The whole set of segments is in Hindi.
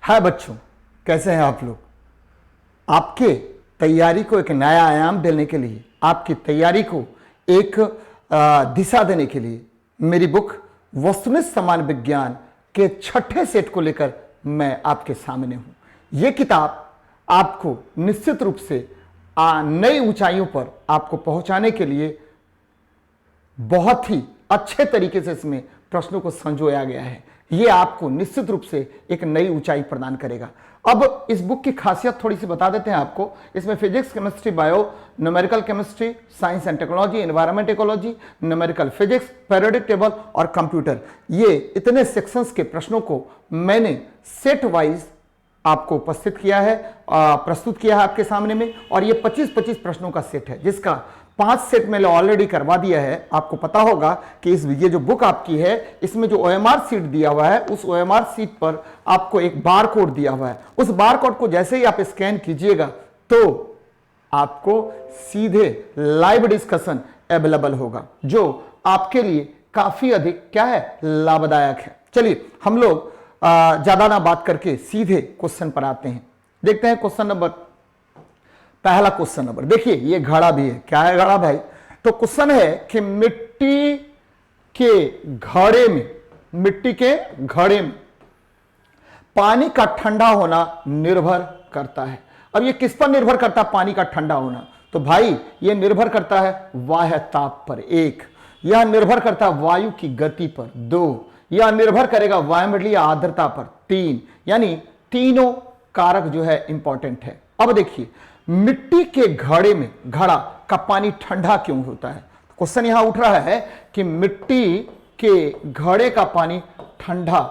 हाय बच्चों, कैसे हैं आप लोग। आपके तैयारी को एक नया आयाम देने के लिए, आपकी तैयारी को एक दिशा देने के लिए मेरी बुक वस्तुनिष्ठ समान विज्ञान के छठे सेट को लेकर मैं आपके सामने हूं। यह किताब आपको निश्चित रूप से नई ऊंचाइयों पर आपको पहुंचाने के लिए बहुत ही अच्छे तरीके से इसमें प्रश्नों को संजोया गया है। यह आपको निश्चित रूप से एक नई ऊंचाई प्रदान करेगा। अब इस बुक की खासियत थोड़ी सी बता देते हैं आपको। इसमें physics, chemistry, bio, numerical chemistry, science and technology, environment ecology, numerical physics, periodic table और कंप्यूटर, ये इतने सेक्शंस के प्रश्नों को मैंने सेट वाइज आपको उपस्थित किया है, प्रस्तुत किया है आपके सामने में। और ये 25-25 प्रश्नों का सेट है, जिसका 5 सेट मैंने ऑलरेडी करवा दिया है। आपको पता होगा कि ये जो बुक आपकी है, इसमें जो OMR सीट दिया हुआ है, उस OMR सीट पर आपको एक बार कोड दिया हुआ है। उस बार कोड को जैसे ही आप स्कैन कीजिएगा तो आपको सीधे लाइव डिस्कशन अवेलेबल होगा, जो आपके लिए काफी अधिक क्या है, लाभदायक है। चलिए हम लोग ज्यादा ना बात करके सीधे क्वेश्चन पर आते हैं। देखते हैं पहला क्वेश्चन नंबर। देखिए ये घड़ा भी है। क्या है घड़ा भाई? तो क्वेश्चन है कि मिट्टी के घड़े में पानी का ठंडा होना निर्भर करता है। अब ये किस पर निर्भर करता है पानी का ठंडा होना? तो भाई ये निर्भर करता है बाह्य ताप पर 1, यह निर्भर करता है वायु की गति पर 2, यह निर्भर करेगा वायुमंडलीय आर्द्रता पर 3। यानी तीनों कारक जो है इंपॉर्टेंट है। अब देखिए मिट्टी के घड़ा का पानी ठंडा क्यों होता है? क्वेश्चन यहां उठ रहा है कि मिट्टी के घड़े का पानी ठंडा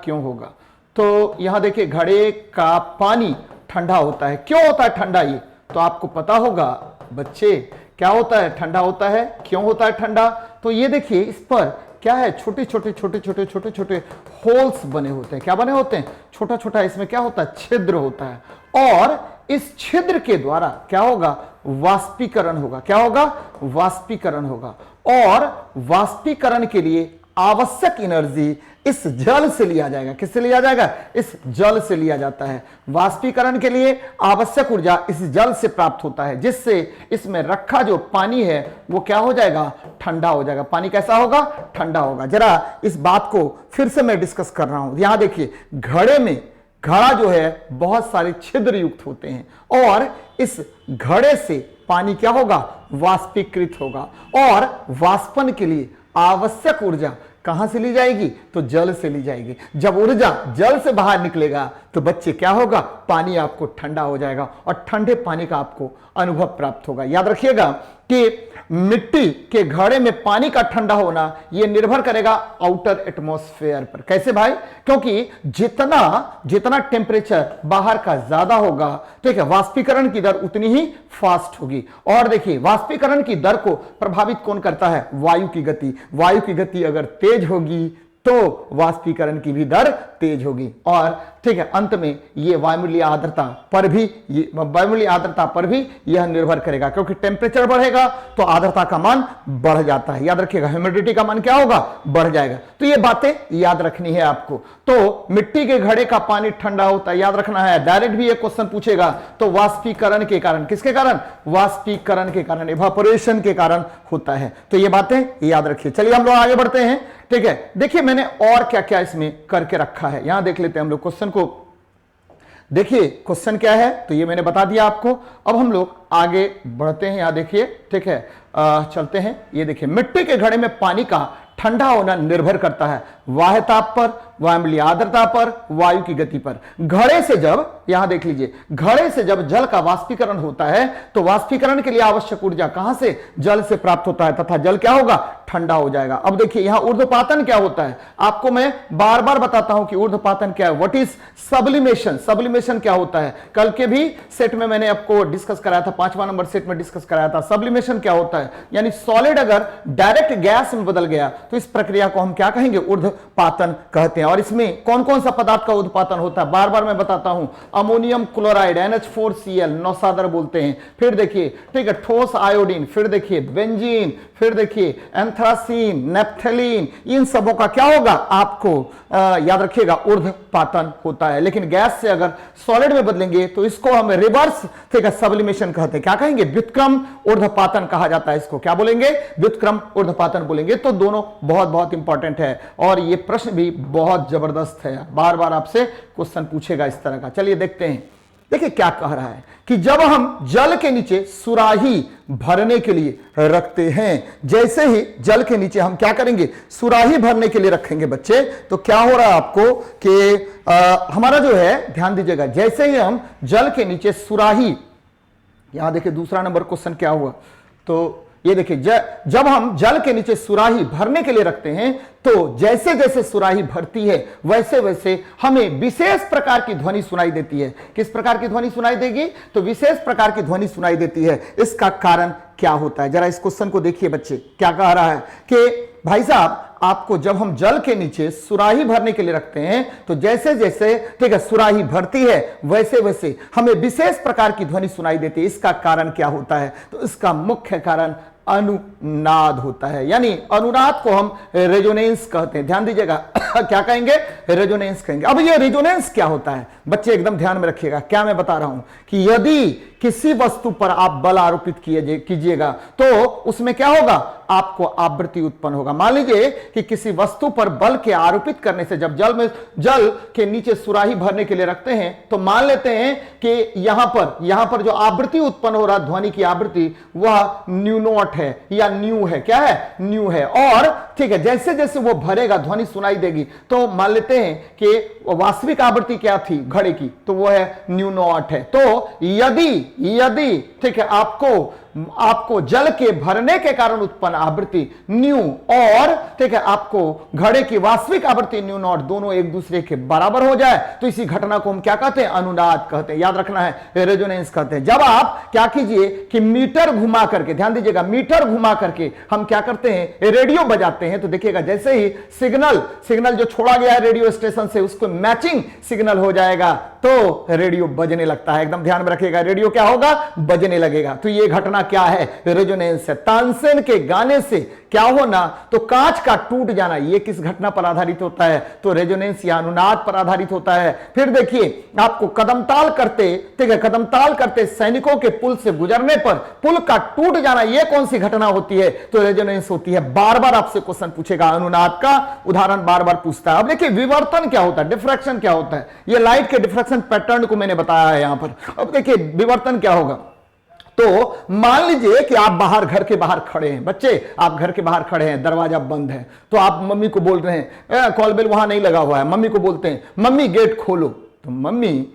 क्यों होगा? तो यहां देखिए घड़े का पानी ठंडा होता है। क्यों होता है ठंडा? ये तो आपको पता होगा बच्चे, क्या होता है ठंडा होता है, क्यों होता है ठंडा? तो ये देखिए इस पर क्या है, छोटे छोटे होल्स बने होते हैं। क्या बने होते हैं? छोटा छोटा इसमें क्या होता है, छिद्र होता है। और इस छिद्र के द्वारा क्या होगा, वाष्पीकरण होगा। क्या होगा? वाष्पीकरण होगा। और वाष्पीकरण के लिए आवश्यक एनर्जी इस जल से लिया जाएगा। किससे लिया जाएगा? इस जल से लिया जाता है। वाष्पीकरण के लिए आवश्यक ऊर्जा इस जल से प्राप्त होता है, जिससे इसमें रखा जो पानी है वो क्या हो जाएगा, ठंडा हो जाएगा। पानी कैसा होगा? ठंडा होगा। जरा इस बात को फिर से मैं डिस्कस कर रहा हूं। यहां देखिए घड़ा जो है बहुत सारे छिद्र युक्त होते हैं और इस घड़े से पानी क्या होगा, वाष्पीकृत होगा। और वाष्पन के लिए आवश्यक ऊर्जा कहां से ली जाएगी? तो जल से ली जाएगी। जब ऊर्जा जल से बाहर निकलेगा तो बच्चे क्या होगा, पानी आपको ठंडा हो जाएगा और ठंडे पानी का आपको अनुभव प्राप्त होगा। याद रखिएगा कि मिट्टी के घड़े में पानी का ठंडा होना यह निर्भर करेगा आउटर एटमॉस्फेयर पर। कैसे भाई? क्योंकि जितना टेम्परेचर बाहर का ज्यादा होगा, ठीक है, वाष्पीकरण की दर उतनी ही फास्ट होगी। और देखिए वाष्पीकरण की दर को प्रभावित कौन करता है? वायु की गति। वायु की गति अगर तेज होगी तो वाष्पीकरण की भी दर तेज होगी। और ठीक है, अंत में ये वायुमंडलीय आर्द्रता पर भी यह निर्भर करेगा, क्योंकि टेम्परेचर बढ़ेगा तो आर्द्रता का मान बढ़ जाता है। याद रखिएगा ह्यूमिडिटी का मान क्या होगा, बढ़ जाएगा। तो ये बातें याद रखनी है आपको। तो मिट्टी के घड़े का पानी ठंडा होता है, याद रखना है। डायरेक्ट भी ये क्वेश्चन पूछेगा तो वाष्पीकरण के कारण, किसके कारण? वाष्पीकरण के कारण, इवापोरेशन के कारण होता है। तो ये बातें याद रखिए। चलिए हम लोग आगे बढ़ते हैं। ठीक है, देखिए मैंने और क्या क्या इसमें करके रखा है, यहां देख लेते हैं हम लोग क्वेश्चन को। देखिए क्वेश्चन क्या है तो ये मैंने बता दिया आपको। अब हम लोग आगे बढ़ते हैं। यहां देखिए, ठीक है, चलते हैं। ये देखिए मिट्टी के घड़े में पानी का ठंडा होना निर्भर करता है बाह्य ताप पर, वायुमंडलीय आर्द्रता पर, वायु की गति पर। घड़े से जब, यहां देख लीजिए, घड़े से जब जल का वाष्पीकरण होता है तो वाष्पीकरण के लिए आवश्यक ऊर्जा कहां से? जल से प्राप्त होता है, तथा जल क्या होगा, ठंडा हो जाएगा। अब देखिए यहां ऊर्ध्वपातन क्या होता है, आपको मैं बार बार बताता हूं कि ऊर्ध्वपातन क्या है। What is sublimation? सब्लिमेशन क्या होता है? कल के भी सेट में मैंने आपको डिस्कस कराया था, 5वां नंबर सेट में डिस्कस कराया था। सब्लिमेशन क्या होता है? यानी सॉलिड अगर डायरेक्ट गैस में बदल गया तो इस प्रक्रिया को हम क्या कहेंगे? ऊर्ध्व ऊर्ध्वपातन कहते हैं। और इसमें कौन कौन सा पदार्थ का ऊर्ध्वपातन होता है, बार बार मैं बताता हूं, अमोनियम क्लोराइड NH4Cl नौसादर बोलते हैं, फिर देखिए ठीक है ठोस आयोडीन, फिर देखिए बेंजीन, फिर देखिए एंथ्रासीन, नेप्थेलीन, इन सबों का क्या होगा आपको याद रखिएगा ऊर्ध्वपातन होता है। लेकिन गैस से अगर सॉलिड में बदलेंगे तो इसको हम रिवर्स ठीक है सब्लिमेशन कहते हैं। क्या कहेंगे, व्युत्क्रम ऊर्ध्वपातन कहा जाता है इसको, क्या बोलेंगे, व्युत्क्रम ऊर्ध्वपातन बोलेंगे। तो दोनों बहुत बहुत इंपॉर्टेंट है और ये प्रश्न भी बहुत जबरदस्त है, बार बार आपसे क्वेश्चन पूछेगा इस तरह का। चलिए देखते हैं, देखिए क्या कह रहा है कि जब हम जल के नीचे सुराही भरने के लिए रखते हैं, जैसे ही जल के नीचे हम क्या करेंगे, सुराही भरने के लिए रखेंगे बच्चे, तो क्या हो रहा है आपको कि हमारा जो है ध्यान दीजिएगा, जैसे ही हम जल के नीचे सुराही, यहां देखिए दूसरा नंबर क्वेश्चन क्या हुआ, तो ये देखिए जब हम जल के नीचे सुराही भरने के लिए रखते हैं तो जैसे जैसे सुराही भरती है वैसे वैसे हमें विशेष प्रकार की ध्वनि सुनाई देती है। किस प्रकार की ध्वनि सुनाई देगी, तो विशेष प्रकार की ध्वनि सुनाई देती है। इसका कारण क्या होता है, जरा इस क्वेश्चन को देखिए बच्चे, क्या कह रहा है कि भाई साहब आपको जब हम जल के नीचे सुराही भरने के लिए रखते हैं तो जैसे जैसे ठीक है सुराही भरती है वैसे वैसे हमें विशेष प्रकार की ध्वनि सुनाई देती है। इसका कारण क्या होता है, तो इसका मुख्य कारण अनुनाद होता है, यानी अनुनाद को हम रेजोनेंस कहते हैं। ध्यान दीजिएगा क्या कहेंगे, रेजोनेंस कहेंगे। अब ये रेजोनेंस क्या होता है बच्चे, एकदम ध्यान में रखिएगा, क्या मैं बता रहा हूं कि यदि किसी वस्तु पर आप बल आरोपित कीजिएगा तो उसमें क्या होगा, आपको आवृत्ति उत्पन्न होगा। मान लीजिए कि किसी वस्तु पर बल के आरोपित करने से जब जल के नीचे सुराही भरने के लिए रखते हैं तो मान लेते हैं कि यहां पर जो आवृत्ति उत्पन्न हो रहा ध्वनि की आवृत्ति वह न्यू नॉट है या न्यू है, क्या है, न्यू है। और ठीक है जैसे जैसे वो भरेगा ध्वनि सुनाई देगी, तो मान लेते हैं कि वास्तविक आवृत्ति क्या थी घड़े की, तो वो है न्यू नॉट है। तो यदि ठीक है आपको जल के भरने के कारण उत्पन्न आवृत्ति न्यू और ठीक है आपको घड़े की वास्तविक आवृत्ति न्यू नॉट दोनों एक दूसरे के बराबर हो जाए तो इसी घटना को हम क्या कहते हैं, अनुनाद कहते हैं। याद रखना है, रेजोनेंस कहते हैं। जब आप क्या कीजिए कि मीटर घुमा करके, ध्यान दीजिएगा, मीटर घुमा करके हम क्या करते हैं, रेडियो बजाते हैं, तो देखिएगा जैसे ही सिग्नल जो छोड़ा गया है रेडियो स्टेशन से उसको मैचिंग सिग्नल हो जाएगा तो रेडियो बजने लगता है। एकदम ध्यान में रखिएगा, रेडियो क्या होगा, बजने लगेगा। तो ये घटना क्या है, रेजोनेंस है। तानसेन के गाने से क्या होना, तो कांच का टूट जाना, ये किस घटना पर आधारित होता है, तो रेजोनेंस या अनुनाद पर आधारित होता है। फिर देखिए आपको कदमताल करते, ठीक है, कदमताल करते सैनिकों के पुल से गुजरने पर पुल का टूट जाना, ये कौन सी घटना होती है, तो रेजोनेंस होती है। बार बार आपसे क्वेश्चन पूछेगा, अनुनाद का उदाहरण बार बार पूछता है। अब देखिए विवर्तन क्या होता है, डिफ्रैक्शन क्या होता है, ये लाइट के डिफ्रैक्शन पैटर्न को मैंने बताया है यहां पर। अब देखिए विवर्तन क्या होगा, तो मान लीजिए कि आप घर के बाहर खड़े हैं, बच्चे आप घर के बाहर खड़े हैं, दरवाजा बंद है, तो आप मम्मी को बोल रहे हैं, कॉल बेल वहां नहीं लगा हुआ है, मम्मी को बोलते हैं मम्मी गेट खोलो, तो मम्मी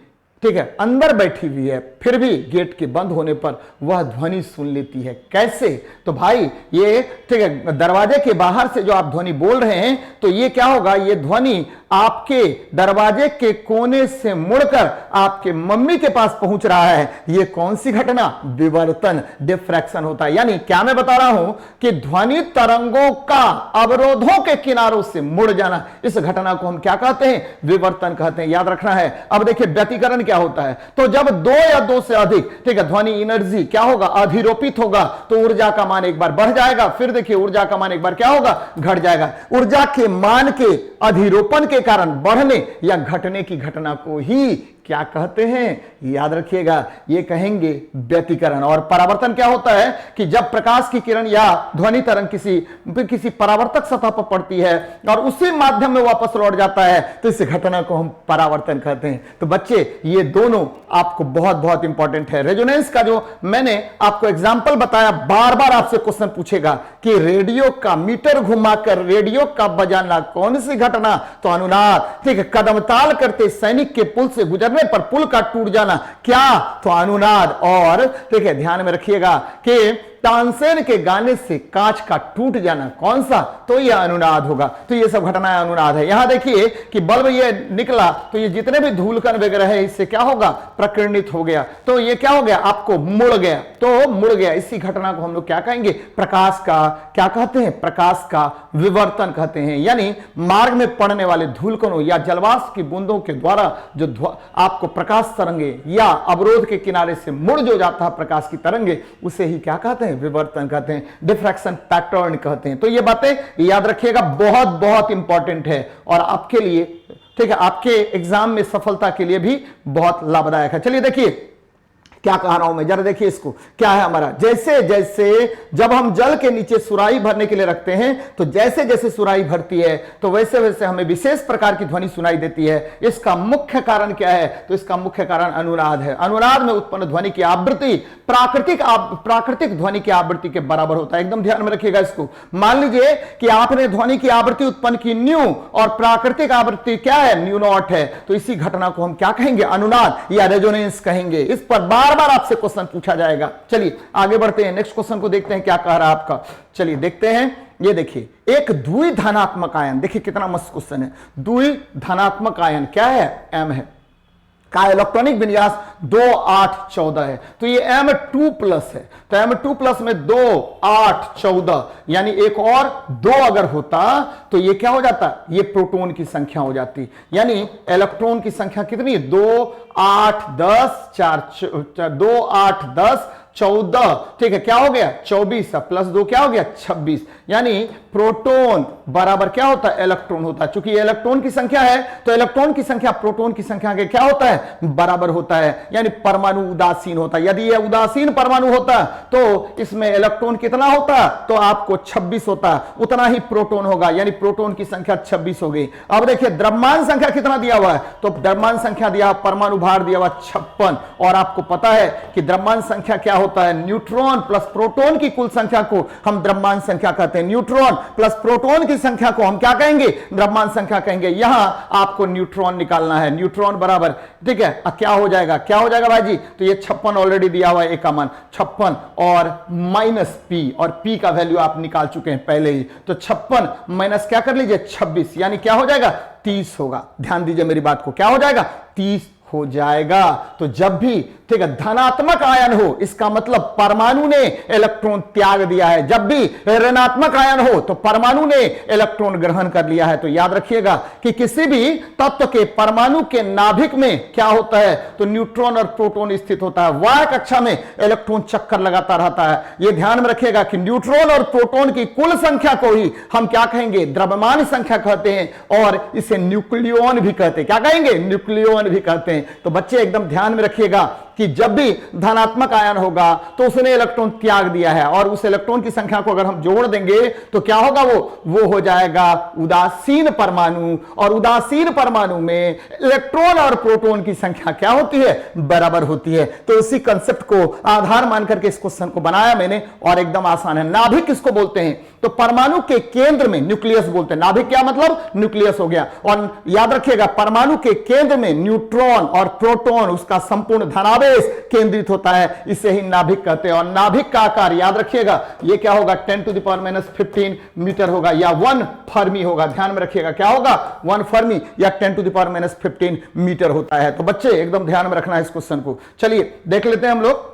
ठीक है अंदर बैठी हुई है, फिर भी गेट के बंद होने पर वह ध्वनि सुन लेती है। कैसे, तो भाई ये ठीक है दरवाजे के बाहर से जो आप ध्वनि बोल रहे हैं तो ये क्या होगा, ये ध्वनि आपके दरवाजे के कोने से मुड़कर आपके मम्मी के पास पहुंच रहा है। ये कौन सी घटना, विवर्तन, डिफ्रैक्शन होता है। यानी क्या मैं बता रहा हूं कि ध्वनि तरंगों का अवरोधों के किनारों से मुड़ जाना, इस घटना को हम क्या कहते हैं, विवर्तन कहते हैं। याद रखना है। अब देखिए व्यतिकरण क्या होता है, तो जब दो या दो से अधिक ठीक है ध्वनि एनर्जी क्या होगा, अधिरोपित होगा, तो ऊर्जा का मान एक बार बढ़ जाएगा, फिर देखिए ऊर्जा का मान एक बार क्या होगा, घट जाएगा। ऊर्जा के मान के अधिरोपण के कारण बढ़ने या घटने की घटना को ही क्या कहते हैं, याद रखिएगा, ये कहेंगे व्यतिकरण। और परावर्तन क्या होता है कि जब प्रकाश की किरण या ध्वनि तरंग किसी परावर्तक सतह पर पड़ती है और उसी माध्यम में वापस लौट जाता है, तो इस घटना को हम परावर्तन कहते हैं। तो बच्चे ये दोनों आपको बहुत बहुत इंपॉर्टेंट है। रेजोनेंस का जो मैंने आपको एग्जाम्पल बताया, बार बार आपसे क्वेश्चन पूछेगा कि रेडियो का मीटर घुमाकर रेडियो का बजाना कौन सी घटना, तो अनुनाद। ठीक है, कदम ताल करते सैनिक के पुल से गुजरने पर पुल का टूट जाना, क्या, तो अनुनाद। और ठीक है ध्यान में रखिएगा कि तानसेन के गाने से कांच का टूट जाना कौन सा, तो यह अनुनाद होगा। तो ये सब घटनाएं अनुनाद है। यहां देखिए कि बल्ब ये निकला तो ये जितने भी धूलकण वगैरह है इससे क्या होगा, प्रकीर्णित हो गया। तो ये क्या हो गया, आपको मुड़ गया, तो मुड़ गया। इसी घटना को हम लोग क्या कहेंगे, प्रकाश का क्या कहते हैं, प्रकाश का विवर्तन कहते हैं। यानी मार्ग में पड़ने वाले धूलकणों या जलवाष्प की बूंदों के द्वारा जो आपको प्रकाश तरंगे या अवरोध के किनारे से मुड़ जो जाता है प्रकाश की तरंगे, उसे ही क्या कहते हैं, विवर्तन कहते हैं, डिफ्रैक्शन पैटर्न कहते हैं। तो ये बातें याद रखिएगा, बहुत बहुत इंपॉर्टेंट है और आपके लिए, ठीक है, आपके एग्जाम में सफलता के लिए भी बहुत लाभदायक है। चलिए देखिए क्या कह रहा हूं मैं, जरा देखिए इसको, क्या है हमारा, जैसे जैसे जब हम जल के नीचे सुराही भरने के लिए रखते हैं तो जैसे जैसे सुराही भरती है तो वैसे वैसे हमें विशेष प्रकार की ध्वनि सुनाई देती है। इसका मुख्य कारण क्या है, तो इसका मुख्य कारण अनुनाद है। अनुनाद में उत्पन्न ध्वनि की आवृत्ति प्राकृतिक ध्वनि की आवृत्ति के बराबर होता है। एकदम ध्यान में रखिएगा इसको। मान लीजिए कि आपने ध्वनि की आवृत्ति उत्पन्न की न्यू और प्राकृतिक आवृत्ति क्या है, न्यू नॉट है, तो इसी घटना को हम क्या कहेंगे, अनुनाद या रेजोनेंस कहेंगे। इस पर बार बार आपसे क्वेश्चन पूछा जाएगा। चलिए आगे बढ़ते हैं, नेक्स्ट क्वेश्चन को देखते हैं क्या कह रहा है आपका। चलिए देखते हैं, ये देखिए एक द्विधनात्मक आयन, देखिए कितना मस्त क्वेश्चन है। द्विधनात्मक आयन क्या है, एम है, का इलेक्ट्रॉनिक विन्यास 2 8 14 है। तो ये M2+ है, तो M2+ में 2 8 14, यानी एक और 2 अगर होता तो ये क्या हो जाता, ये प्रोटॉन की संख्या हो जाती। यानी इलेक्ट्रॉन की संख्या कितनी है, 2 8 10 2 8 10 14, ठीक है, क्या हो गया 24 +2 क्या हो गया 26। यानी प्रोटॉन बराबर क्या होता है, इलेक्ट्रॉन होता है। चूंकि ये इलेक्ट्रॉन की संख्या है तो इलेक्ट्रॉन की संख्या प्रोटॉन की संख्या के क्या होता है, बराबर होता है। यानी परमाणु उदासीन होता है। यदि ये उदासीन परमाणु होता तो इसमें इलेक्ट्रॉन कितना होता, तो आपको 26 होता, उतना ही प्रोटॉन होगा, यानी प्रोटॉन की संख्या 26 हो गई। अब देखिए द्रव्यमान संख्या कितना दिया हुआ है, तो द्रव्यमान संख्या दिया, परमाणु भार दिया हुआ 56, और आपको पता है कि द्रव्यमान संख्या क्या होता है, न्यूट्रॉन प्लस प्रोटॉन की कुल संख्या को हम द्रव्यमान संख्या कहते हैं। न्यूट्रॉन प्लस प्रोटॉन की संख्या को हम क्या कहेंगे, द्रव्यमान संख्या कहेंगे। यहां आपको न्यूट्रॉन निकालना है, न्यूट्रॉन बराबर, ठीक है, क्या हो जाएगा, क्या हो जाएगा भाई जी, तो ये 56 ऑलरेडी दिया हुआ है, एक का मान 56 और -p, और p का वैल्यू आप निकाल चुके हैं पहले ही। तो 56 माइनस क्या कर लीजिए 26, यानी क्या हो जाएगा 30 होगा। ध्यान दीजिए मेरी बात को, क्या हो जाएगा 30 हो जाएगा। तो जब भी, ठीक है, धनात्मक आयन हो इसका मतलब परमाणु ने इलेक्ट्रॉन त्याग दिया है, जब भी ऋणात्मक आयन हो तो परमाणु ने इलेक्ट्रॉन ग्रहण कर लिया है। तो याद रखिएगा कि किसी भी तत्व के परमाणु के नाभिक में क्या होता है, तो न्यूट्रॉन और प्रोटॉन स्थित होता है। वाय कक्षा में इलेक्ट्रॉन चक्कर लगाता रहता है। यह ध्यान में रखिएगा कि न्यूट्रॉन और प्रोटॉन की कुल संख्या को ही हम क्या कहेंगे, द्रव्यमान संख्या कहते हैं, और इसे न्यूक्लियॉन भी कहते हैं। क्या कहेंगे, न्यूक्लियॉन भी कहते हैं। तो बच्चे एकदम ध्यान में रखिएगा कि जब भी धनात्मक आयन होगा तो उसने इलेक्ट्रॉन त्याग दिया है, और उस इलेक्ट्रॉन की संख्या को अगर हम जोड़ देंगे तो क्या होगा, वो हो जाएगा उदासीन परमाणु, और उदासीन परमाणु में इलेक्ट्रॉन और प्रोटॉन की संख्या क्या होती है, बराबर होती है। तो इसी कंसेप्ट को आधार मान करके इस क्वेश्चन को बनाया मैंने, और एकदम आसान है। नाभिक किसको बोलते हैं, तो परमाणु के केंद्र में न्यूक्लियस बोलते हैं। नाभिक क्या मतलब, न्यूक्लियस हो गया। और याद रखिएगा परमाणु के केंद्र में न्यूट्रॉन और प्रोटॉन, उसका संपूर्ण धनावेश केंद्रित होता है, इसे ही नाभिक कहते हैं। और नाभिक का आकार याद रखिएगा, ये क्या होगा 10⁻⁻15 मीटर होगा, या 1 फर्मी होगा। ध्यान में रखिएगा क्या होगा, 1 फर्मी या 10⁻⁻15 मीटर होता है। तो बच्चे एकदम ध्यान में रखना है इस क्वेश्चन को। चलिए देख लेते हैं हम लोग,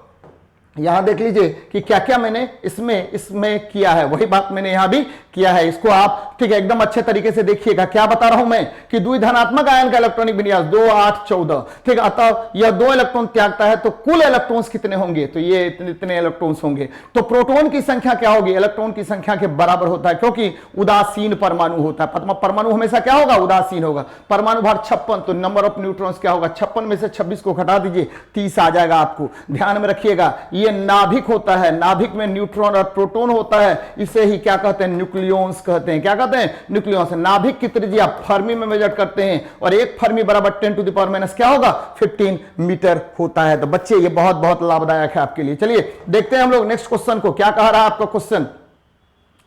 यहां देख लीजिए कि क्या क्या मैंने इसमें किया है, वही बात मैंने यहां भी किया है। इसको आप, ठीक है, एकदम अच्छे तरीके से देखिएगा। क्या बता रहा हूं मैं कि द्विधनात्मक आयन का इलेक्ट्रॉनिक विन्यास 2 8 14, ठीक है, अतः यह 2 इलेक्ट्रॉन त्यागता है तो कुल इलेक्ट्रॉन्स कितने होंगे, तो ये इतने इलेक्ट्रॉन्स होंगे। तो प्रोटॉन की संख्या क्या होगी, इलेक्ट्रॉन की संख्या के बराबर होता है, क्योंकि उदासीन परमाणु होता है। परमाणु हमेशा क्या होगा, उदासीन होगा। परमाणु भार 56, तो नंबर ऑफ न्यूट्रॉन्स क्या होगा, 56 में से 26 को घटा दीजिए, 30 आ जाएगा आपको। ध्यान में रखिएगा ये नाभिक होता है, नाभिक में न्यूट्रॉन और प्रोटॉन होता है, इसे ही क्या कहते हैं, न्यूक्लियॉन्स कहते हैं। क्या कहते हैं, न्यूक्लियॉन्स। नाभिक की त्रिज्या फर्मी में मेजर करते हैं, और एक फर्मी बराबर 10⁻⁻ क्या होगा 15 मीटर होता है। तो बच्चे ये बहुत बहुत लाभदायक है आपके लिए। चलिए देखते हैं हम लोग नेक्स्ट क्वेश्चन को, क्या कह रहा है आपका क्वेश्चन,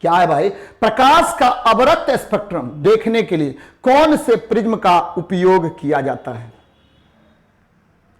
क्या है भाई, प्रकाश का अवरक्त स्पेक्ट्रम देखने के लिए कौन से प्रिज्म का उपयोग किया जाता है।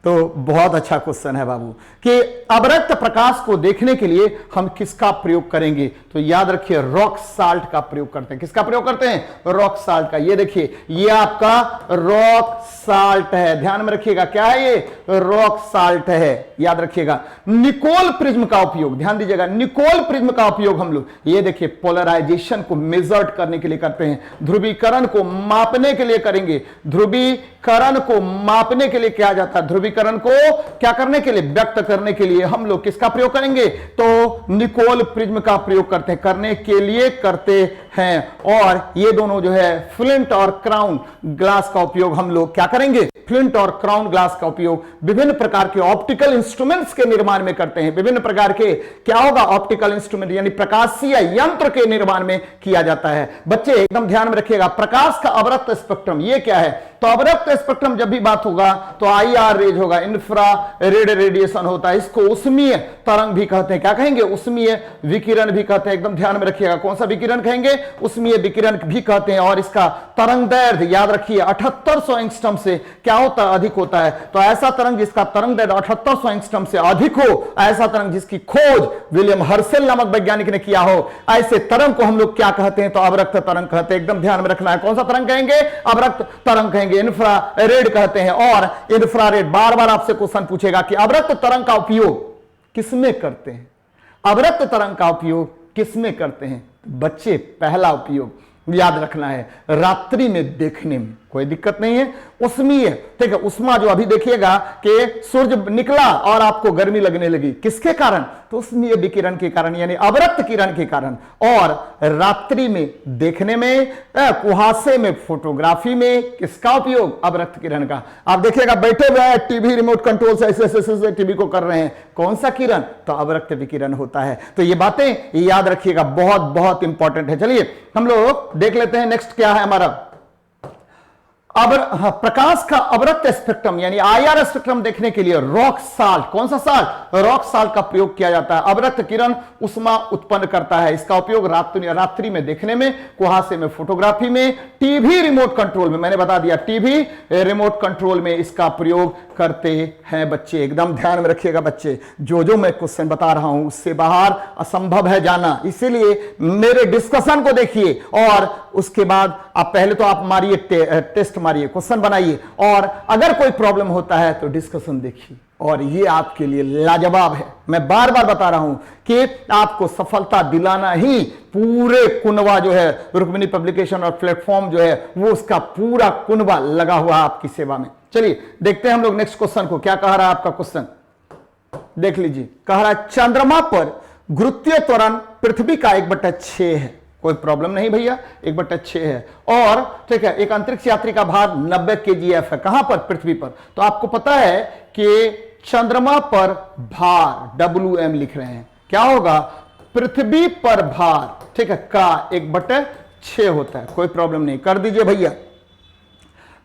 तो बहुत अच्छा क्वेश्चन है बाबू कि अवरक्त प्रकाश को देखने के लिए हम किसका प्रयोग करेंगे। तो याद रखिए रॉक साल्ट का प्रयोग करते हैं। किसका प्रयोग करते हैं? रॉक साल्ट का। ये देखिए ये आपका रॉक साल्ट है, ध्यान में रखिएगा। क्या है ये? रॉक साल्ट है, याद रखिएगा। निकोल प्रिज्म का उपयोग, ध्यान दीजिएगा, निकोल प्रिज्म का उपयोग हम लोग ये देखिए पोलराइजेशन को मेजर्ड करने के लिए करते हैं, ध्रुवीकरण को मापने के लिए करेंगे। ध्रुवीकरण को मापने के लिए किया जाता है, ध्रुवीकरण को क्या करने के लिए? व्यक्त करने के लिए हम लोग किसका प्रयोग करेंगे? तो निकोल प्रिज्म का प्रयोग करते हैं, करने के लिए करते हैं। और ये दोनों जो है फ्लिंट और क्राउन ग्लास का उपयोग हम लोग क्या करेंगे? फ्लिंट और क्राउन ग्लास का उपयोग विभिन्न प्रकार के ऑप्टिकल इंस्ट्रूमेंट्स के निर्माण में करते हैं। विभिन्न प्रकार के क्या होगा? ऑप्टिकल इंस्ट्रूमेंट यानी प्रकाशीय यंत्र के निर्माण में किया जाता है। बच्चे एकदम ध्यान में रखिएगा, प्रकाश का अवरक्त स्पेक्ट्रम ये क्या है? तो अवरक्त स्पेक्ट्रम जब भी बात होगा तो IR रेज होगा, इंफ्रारेड रेडिएशन होता है। इसको उष्मीय तरंग भी कहते हैं। क्या कहेंगे? उष्मीय विकिरण भी कहते हैं। एकदम ध्यान में रखिएगा, कौन सा विकिरण कहेंगे? उष्मीय विकिरण भी कहते हैं। और इसका तरंग दैर्ध्य याद रखिए 7800 एंगस्ट्रम से क्या होता है? अधिक होता है। तो ऐसा तरंग जिसका तरंग दैर्ध्य 7800 एंगस्ट्रम से अधिक हो, ऐसा तरंग जिसकी खोज विलियम हर्शेल नामक वैज्ञानिक ने किया हो, ऐसे तरंग को हम लोग क्या कहते हैं? तो अवरक्त तरंग कहते हैं। एकदम ध्यान में रखना है, कौन सा तरंग कहेंगे? अवरक्त तरंग कहेंगे, इंफ्रारेड कहते हैं। और इंफ्रारेड बार बार आपसे क्वेश्चन पूछेगा कि अवरक्त तरंग का उपयोग किसमें करते हैं? अवरक्त तरंग का उपयोग किसमें करते हैं? बच्चे पहला उपयोग याद रखना है रात्रि में देखने में, कोई दिक्कत नहीं है। उष्मीय, ठीक है, उष्मा जो अभी देखिएगा कि सूर्य निकला और आपको गर्मी लगने लगी, किसके कारण? तो उष्मीय विकिरण के कारण यानी अवरक्त किरण के कारण। और रात्रि में देखने में, कुहासे में, फोटोग्राफी में किसका उपयोग? अवरक्त किरण का। आप देखिएगा बैठे हुए हैं टीवी रिमोट कंट्रोल से ऐसे टीवी को कर रहे हैं, कौन सा किरण? तो अवरक्त विकिरण होता है। तो ये बातें याद रखिएगा, बहुत बहुत इंपॉर्टेंट है। चलिए हम लोग देख लेते हैं नेक्स्ट क्या है हमारा। प्रकाश का अवरक्त स्पेक्ट्रम यानी IR स्पेक्ट्रम देखने के लिए रॉक साल्ट, कौन सा साल्ट? रॉक साल्ट का प्रयोग किया जाता है। अवरक्त किरण उष्मा उत्पन्न करता है। इसका उपयोग रात्रि में देखने में, कुहासे में, फोटोग्राफी में, टीवी रिमोट कंट्रोल में, मैंने बता दिया टीवी रिमोट कंट्रोल में इसका प्रयोग करते हैं। बच्चे एकदम ध्यान में रखिएगा, बच्चे जो मैं क्वेश्चन बता रहा हूं उससे बाहर असंभव है जाना, इसीलिए मेरे डिस्कशन को देखिए और उसके बाद आप पहले तो आप मारिए टेस्ट मारिए, क्वेश्चन बनाइए, और अगर कोई प्रॉब्लम होता है तो डिस्कशन देखिए। और ये आपके लिए लाजवाब है। मैं बार बार बता रहा हूं कि आपको सफलता दिलाना ही पूरे कुनवा जो है रुक्मिणी पब्लिकेशन और प्लेटफॉर्म जो है वो उसका पूरा कुनवा लगा हुआ आपकी सेवा में। चलिए देखते हैं हम लोग नेक्स्ट क्वेश्चन को, क्या कह रहा है आपका क्वेश्चन, देख लीजिए। कह रहा है चंद्रमा पर गुरुत्वीय त्वरण पृथ्वी का 1/6 है। कोई प्रॉब्लम नहीं भैया, 1/6 है। और ठीक है, एक अंतरिक्ष यात्री का भार 90 kgf है। कहां पर? पृथ्वी पर। तो आपको पता है कि चंद्रमा पर भार WM लिख रहे हैं, क्या होगा? पृथ्वी पर भार, ठीक है, का 1/6 होता है। कोई प्रॉब्लम नहीं, कर दीजिए भैया।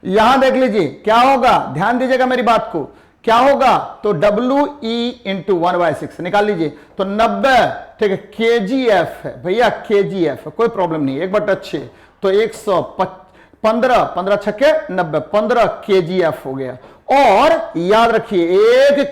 यहां देख लीजिए क्या होगा, ध्यान दीजिएगा मेरी बात को, क्या होगा? तो WE × 1/6 निकाल लीजिए। तो 90, ठीक है, kgf है भैया, kgf है, कोई प्रॉब्लम नहीं, 1/6 तो 115, 15 छक्के 90, 15 kgf हो गया। और याद रखिए 1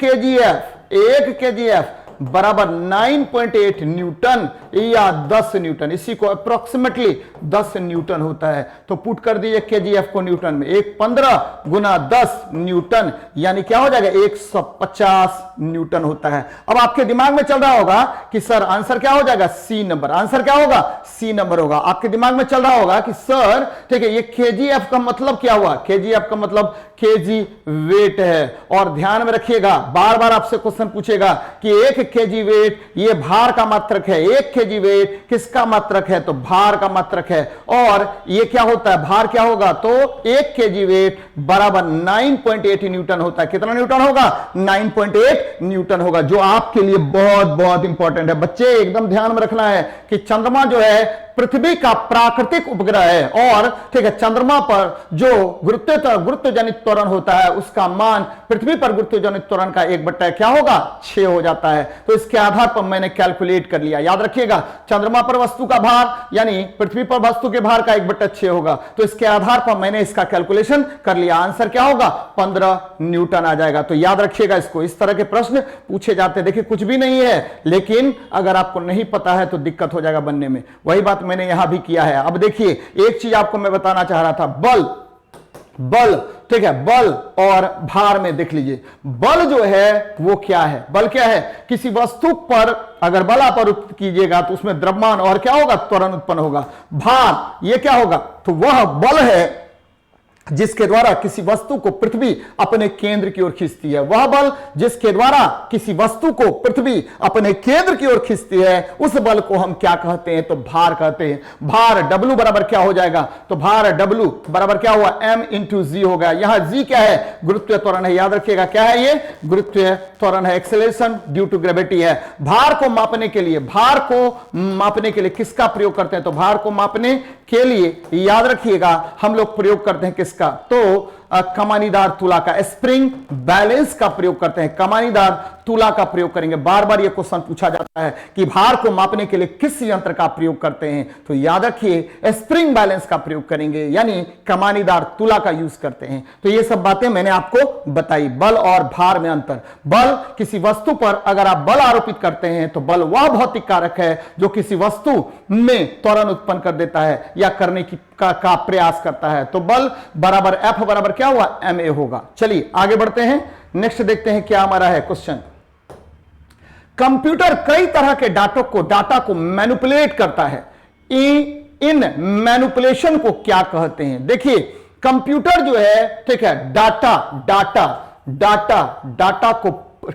kgf बराबर 9.8 न्यूटन या 10 न्यूटन, इसी को अप्रोक्सीमेटली 10 न्यूटन होता है। तो पुट कर दीजिए kgf को न्यूटन में, 15 गुना 10 न्यूटन यानी क्या हो जाएगा? 150 न्यूटन होता है। अब आपके दिमाग में चल रहा होगा कि सर आंसर क्या हो जाएगा? C number. आंसर क्या होगा? C नंबर होगा। आपके दिमाग में चल रहा होगा कि सर ठीक है, ये kgf का मतलब क्या हुआ? kgf का मतलब kg वेट है। और ध्यान में रखिएगा, बार बार आपसे क्वेश्चन पूछेगा कि 1 kg वेट ये भार का मात्रक है। 1 kg वेट किसका मात्रक है? तो भार का मात्रक है। और ये क्या होता है? भार क्या होगा? तो 1 kg वेट बराबर 9.8 न्यूटन होता है। कितना न्यूटन होगा? 9.8 न्यूटन होगा, जो आपके लिए बहुत बहुत इंपॉर्टेंट है। बच्चे एकदम ध्यान में रखना है कि चंद्रमा जो है पृथ्वी का प्राकृतिक उपग्रह है। और ठीक है, चंद्रमा पर जो गुरुत्वजनित त्वरण होता है उसका मान पृथ्वी पर गुरुत्वजनित त्वरण का 1/6 क्या होगा? 6 हो जाता है। तो इसके आधार पर मैंने कैलकुलेट कर लिया। याद रखिएगा रखिएगा, चंद्रमा पर वस्तु का भार यानी पृथ्वी पर वस्तु के भार का 1/6 होगा। तो इसके आधार पर मैंने इसका कैलकुलेशन कर लिया, आंसर क्या होगा 15 न्यूटन आ जाएगा। तो याद रखिएगा इसको, इस तरह के प्रश्न पूछे जाते हैं। देखिए कुछ भी नहीं है, लेकिन अगर आपको नहीं पता है तो दिक्कत हो जाएगा बनने में। वही बात मैंने यहां भी किया है। अब देखिए एक चीज आपको मैं बताना चाह रहा था, बल, ठीक है, बल और भार में देख लीजिए, बल जो है वो क्या है, बल क्या है, किसी वस्तु पर अगर बल आप आरोपित कीजिएगा तो उसमें द्रव्यमान और क्या होगा, त्वरण उत्पन्न होगा। भार ये क्या होगा, तो वह बल है जिसके द्वारा किसी वस्तु को पृथ्वी अपने केंद्र की ओर खींचती है। वह बल जिसके द्वारा किसी वस्तु को पृथ्वी अपने केंद्र की ओर खींचती है, उस बल को हम क्या कहते हैं, तो भार कहते हैं। भार W बराबर क्या हो जाएगा, तो भार W बराबर क्या हुआ, M × G हो गया। यहां G क्या है, गुरुत्वीय त्वरण है। याद रखिएगा क्या है, ये गुरुत्वीय त्वरण है, एक्सेलरेशन ड्यू टू ग्रेविटी है। भार को मापने के लिए किसका प्रयोग करते हैं, तो भार को मापने के लिए याद रखिएगा हम लोग प्रयोग करते हैं किसका, तो कमानीदार तुला का, स्प्रिंग बैलेंस का प्रयोग करते हैं, कमानीदार तुला का प्रयोग करेंगे। बार बार ये क्वेश्चन पूछा जाता है कि भार को मापने के लिए किस यंत्र का प्रयोग करते हैं, तो याद रखिए स्प्रिंग बैलेंस का प्रयोग करेंगे, यानी कमानीदार तुला का यूज करते हैं। तो ये सब बातें मैंने आपको बताई, बल और भार में अंतर। बल, किसी वस्तु पर अगर आप बल आरोपित करते हैं तो बल वह भौतिक कारक है जो किसी वस्तु में त्वरण उत्पन्न कर देता है या करने की का प्रयास करता है। तो बल बराबर F बराबर क्या हुआ, ma होगा। चलिए आगे बढ़ते हैं, नेक्स्ट देखते हैं क्या हमारा है क्वेश्चन। कंप्यूटर कई तरह के डाटा को मैनिपुलेट करता है, इन मैनिपुलेशन को क्या कहते हैं। देखिए कंप्यूटर जो है, ठीक है, डाटा को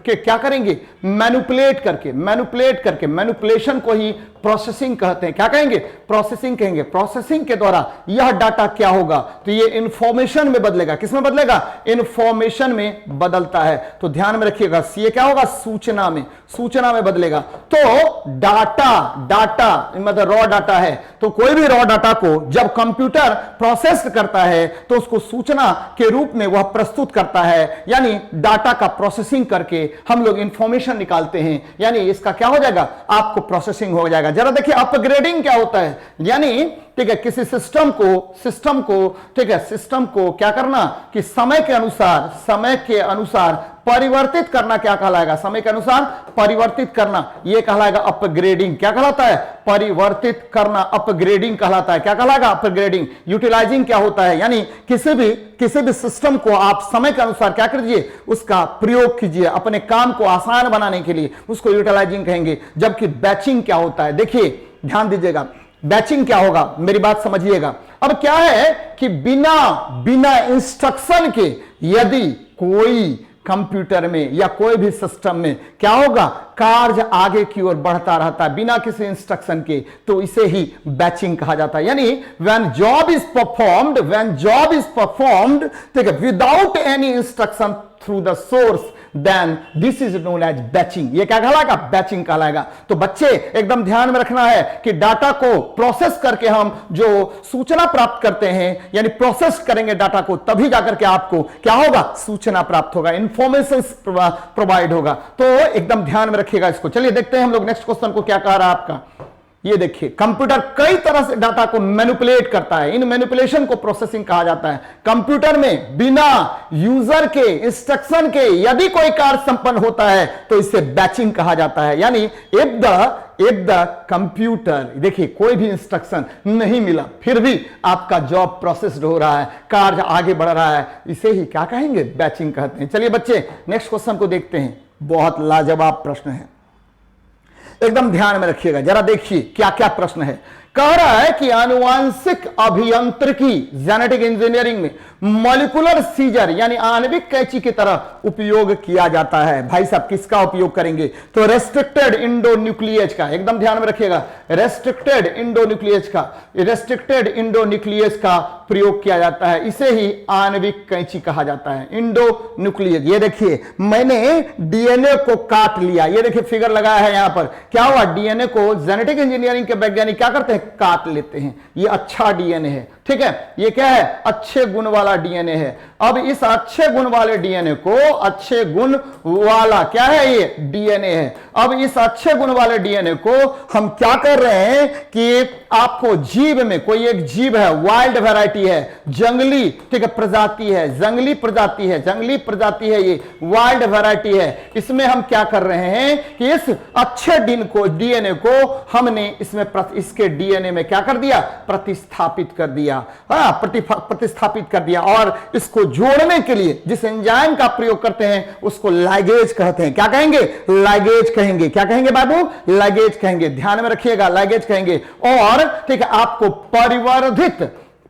क्या करेंगे, मैनिपुलेट करके, मैनिपुलेशन को ही प्रोसेसिंग कहते हैं। क्या कहेंगे, प्रोसेसिंग कहेंगे। प्रोसेसिंग के द्वारा यह डाटा क्या होगा, तो ये इंफॉर्मेशन में बदलेगा। किस में बदलेगा, इंफॉर्मेशन में बदलता है। तो ध्यान में रखिएगा, ये क्या होगा, सूचना में बदलेगा। तो डाटा मतलब रॉ डाटा है, तो कोई भी रॉ डाटा को जब कंप्यूटर प्रोसेस करता है तो उसको सूचना के रूप में वह प्रस्तुत करता है, यानी डाटा का प्रोसेसिंग करके हम लोग इंफॉर्मेशन निकालते हैं, यानी इसका क्या हो जाएगा, आपको प्रोसेसिंग हो जाएगा। जरा देखिए अपग्रेडिंग क्या होता है, यानी ठीक है किसी सिस्टम को ठीक है, सिस्टम को क्या करना कि समय के अनुसार परिवर्तित करना क्या कहलाएगा, समय के अनुसार परिवर्तित करना, यह कहलाएगा अपग्रेडिंग। क्या कहलाता है, परिवर्तित करना, अपग्रेडिंग कहलाता है। क्या कहलाएगा, अपग्रेडिंग। यूटिलाइजिंग क्या होता है, यानी किसी भी सिस्टम को आप समय के अनुसार क्या कीजिए, उसका प्रयोग कीजिए अपने काम को आसान बनाने के लिए, उसको यूटिलाइजिंग कहेंगे। जबकि बैचिंग क्या होता है, देखिए ध्यान दीजिएगा, बैचिंग क्या होगा, मेरी बात समझिएगा। अब क्या है कि बिना इंस्ट्रक्शन के यदि कोई कंप्यूटर में या कोई भी सिस्टम में क्या होगा, कार्य आगे की ओर बढ़ता रहता है बिना किसी इंस्ट्रक्शन के, तो इसे ही बैचिंग कहा जाता है। यानी व्हेन जॉब इज परफॉर्म्ड ठीक है without any instruction through the source, then this is known as batching. ये क्या कहलाएगा, बैचिंग कहलाएगा। तो बच्चे एकदम ध्यान में रखना है कि डाटा को प्रोसेस करके हम जो सूचना प्राप्त करते हैं, यानी प्रोसेस करेंगे डाटा को, तभी जाकर के आपको क्या होगा, सूचना प्राप्त होगा, इंफॉर्मेशन प्रोवाइड होगा। तो एकदम ध्यान में रखिएगा इसको। चलिए देखते हैं हम लोग नेक्स्ट क्वेश्चन को क्या कह रहा है आपका। ये देखिए कंप्यूटर कई तरह से डाटा को मैनिपुलेट करता है, इन मैनिपुलेशन को प्रोसेसिंग कहा जाता है। कंप्यूटर में बिना यूजर के इंस्ट्रक्शन के यदि कोई कार्य संपन्न होता है तो इसे बैचिंग कहा जाता है। यानी इफ द कंप्यूटर, देखिए कोई भी इंस्ट्रक्शन नहीं मिला फिर भी आपका जॉब प्रोसेस्ड हो रहा है, कार्य आगे बढ़ रहा है, इसे ही क्या कहेंगे, बैचिंग कहते हैं। चलिए बच्चे नेक्स्ट क्वेश्चन को देखते हैं, बहुत लाजवाब प्रश्न है, एकदम ध्यान में रखिएगा। जरा देखिए क्या क्या प्रश्न है। कह रहा है कि आनुवांशिक अभियांत्रिकी जेनेटिक इंजीनियरिंग में मॉलिक्यूलर सीजर यानी आणविक कैंची की तरह उपयोग किया जाता है। भाई साहब किसका उपयोग करेंगे, तो रेस्ट्रिक्टेड इंडोन्यूक्लियेज का, एकदम ध्यान में रखिएगा, रेस्ट्रिक्टेड इंडोन्यूक्लियेज का प्रयोग किया जाता है, इसे ही आणविक कैंची कहा जाता है, इंडोन्यूक्लियेज। ये देखिए मैंने डीएनए को काट लिया, ये देखिए फिगर लगाया है यहां पर, क्या हुआ, डीएनए को जेनेटिक इंजीनियरिंग के वैज्ञानिक क्या करते हैं, काट लेते हैं। ये अच्छा डीएनए है, ठीक है, ये क्या है, अच्छे गुण वाला डीएनए है। अब इस अच्छे गुण वाले डीएनए को, अच्छे गुण वाला क्या है, ये डीएनए है। अब इस अच्छे गुण वाले डीएनए को हम क्या कर रहे हैं कि आपको जीव में, कोई एक जीव है, वाइल्ड वैरायटी है, जंगली, ठीक है, प्रजाति है, जंगली प्रजाति है, जंगली प्रजाति है, ये वाइल्ड वैरायटी है। इसमें हम क्या कर रहे हैं कि इस अच्छे डीएनए को हमने इसमें इसके डीएनए में क्या कर दिया, प्रतिस्थापित कर दिया, प्रतिस्थापित कर दिया। और इसको जोड़ने के लिए जिस एंजाइम का प्रयोग करते हैं उसको लाइगेज कहते हैं। क्या कहेंगे, लाइगेज कहेंगे। क्या कहेंगे बाबू, लाइगेज कहेंगे, ध्यान में रखिएगा, लाइगेज कहेंगे। और ठीक है, आपको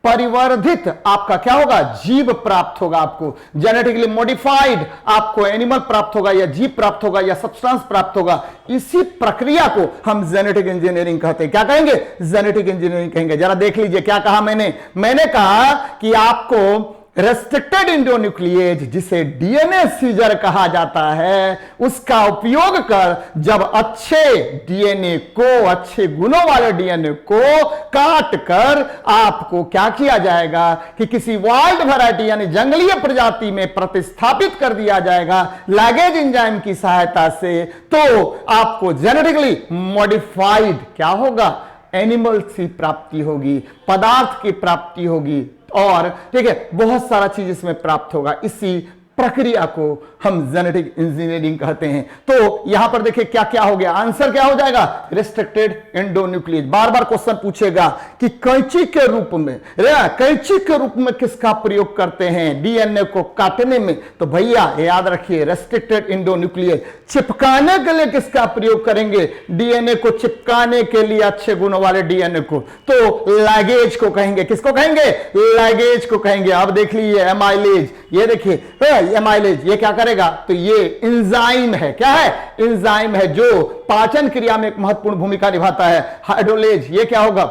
परिवर्धित आपका क्या होगा, जीव प्राप्त होगा, आपको जेनेटिकली मॉडिफाइड आपको एनिमल प्राप्त होगा, या जीव प्राप्त होगा, या सब्सटेंस प्राप्त होगा। इसी प्रक्रिया को हम जेनेटिक इंजीनियरिंग कहते हैं। क्या कहेंगे, जेनेटिक इंजीनियरिंग कहेंगे। जरा देख लीजिए क्या कहा मैंने कहा कि आपको रेस्ट्रिक्टेड एंडोन्यूक्लिएज, जिसे डीएनए सीजर कहा जाता है, उसका उपयोग कर जब अच्छे डीएनए को, अच्छे गुणों वाले डीएनए को काट कर आपको क्या किया जाएगा कि किसी वाइल्ड वैरायटी यानी जंगली प्रजाति में प्रतिस्थापित कर दिया जाएगा लैगेज एंजाइम की सहायता से, तो आपको जेनेटिकली मॉडिफाइड क्या होगा, एनिमल की प्राप्ति होगी, पदार्थ की प्राप्ति होगी, और ठीक है, बहुत सारा चीज इसमें प्राप्त होगा। इसी प्रक्रिया को हम जेनेटिक इंजीनियरिंग कहते हैं। तो यहां पर देखिए क्या क्या हो गया, आंसर क्या हो जाएगा, रेस्ट्रिक्टेड एंडोन्यूक्लिएज। बार बार क्वेश्चन पूछेगा कि कैंची के रूप में, कैंची के रूप में किसका प्रयोग करते हैं डीएनए को काटने में, तो भैया याद रखिए रेस्ट्रिक्टेड एंडोन्यूक्लिएज। चिपकाने के लिए किसका प्रयोग करेंगे, डीएनए को चिपकाने के लिए अच्छे गुणों वाले डीएनए को, तो लैगेज को कहेंगे। किसको कहेंगे, लैगेज को कहेंगे। अब देख लीजिए एमाइलेज, ये देखिए एमाइलेज, ये क्या करेगा, तो ये एंजाइम है। क्या है, एंजाइम है जो पाचन क्रिया में एक महत्वपूर्ण भूमिका निभाता है। हाइड्रोलेज, ये क्या होगा,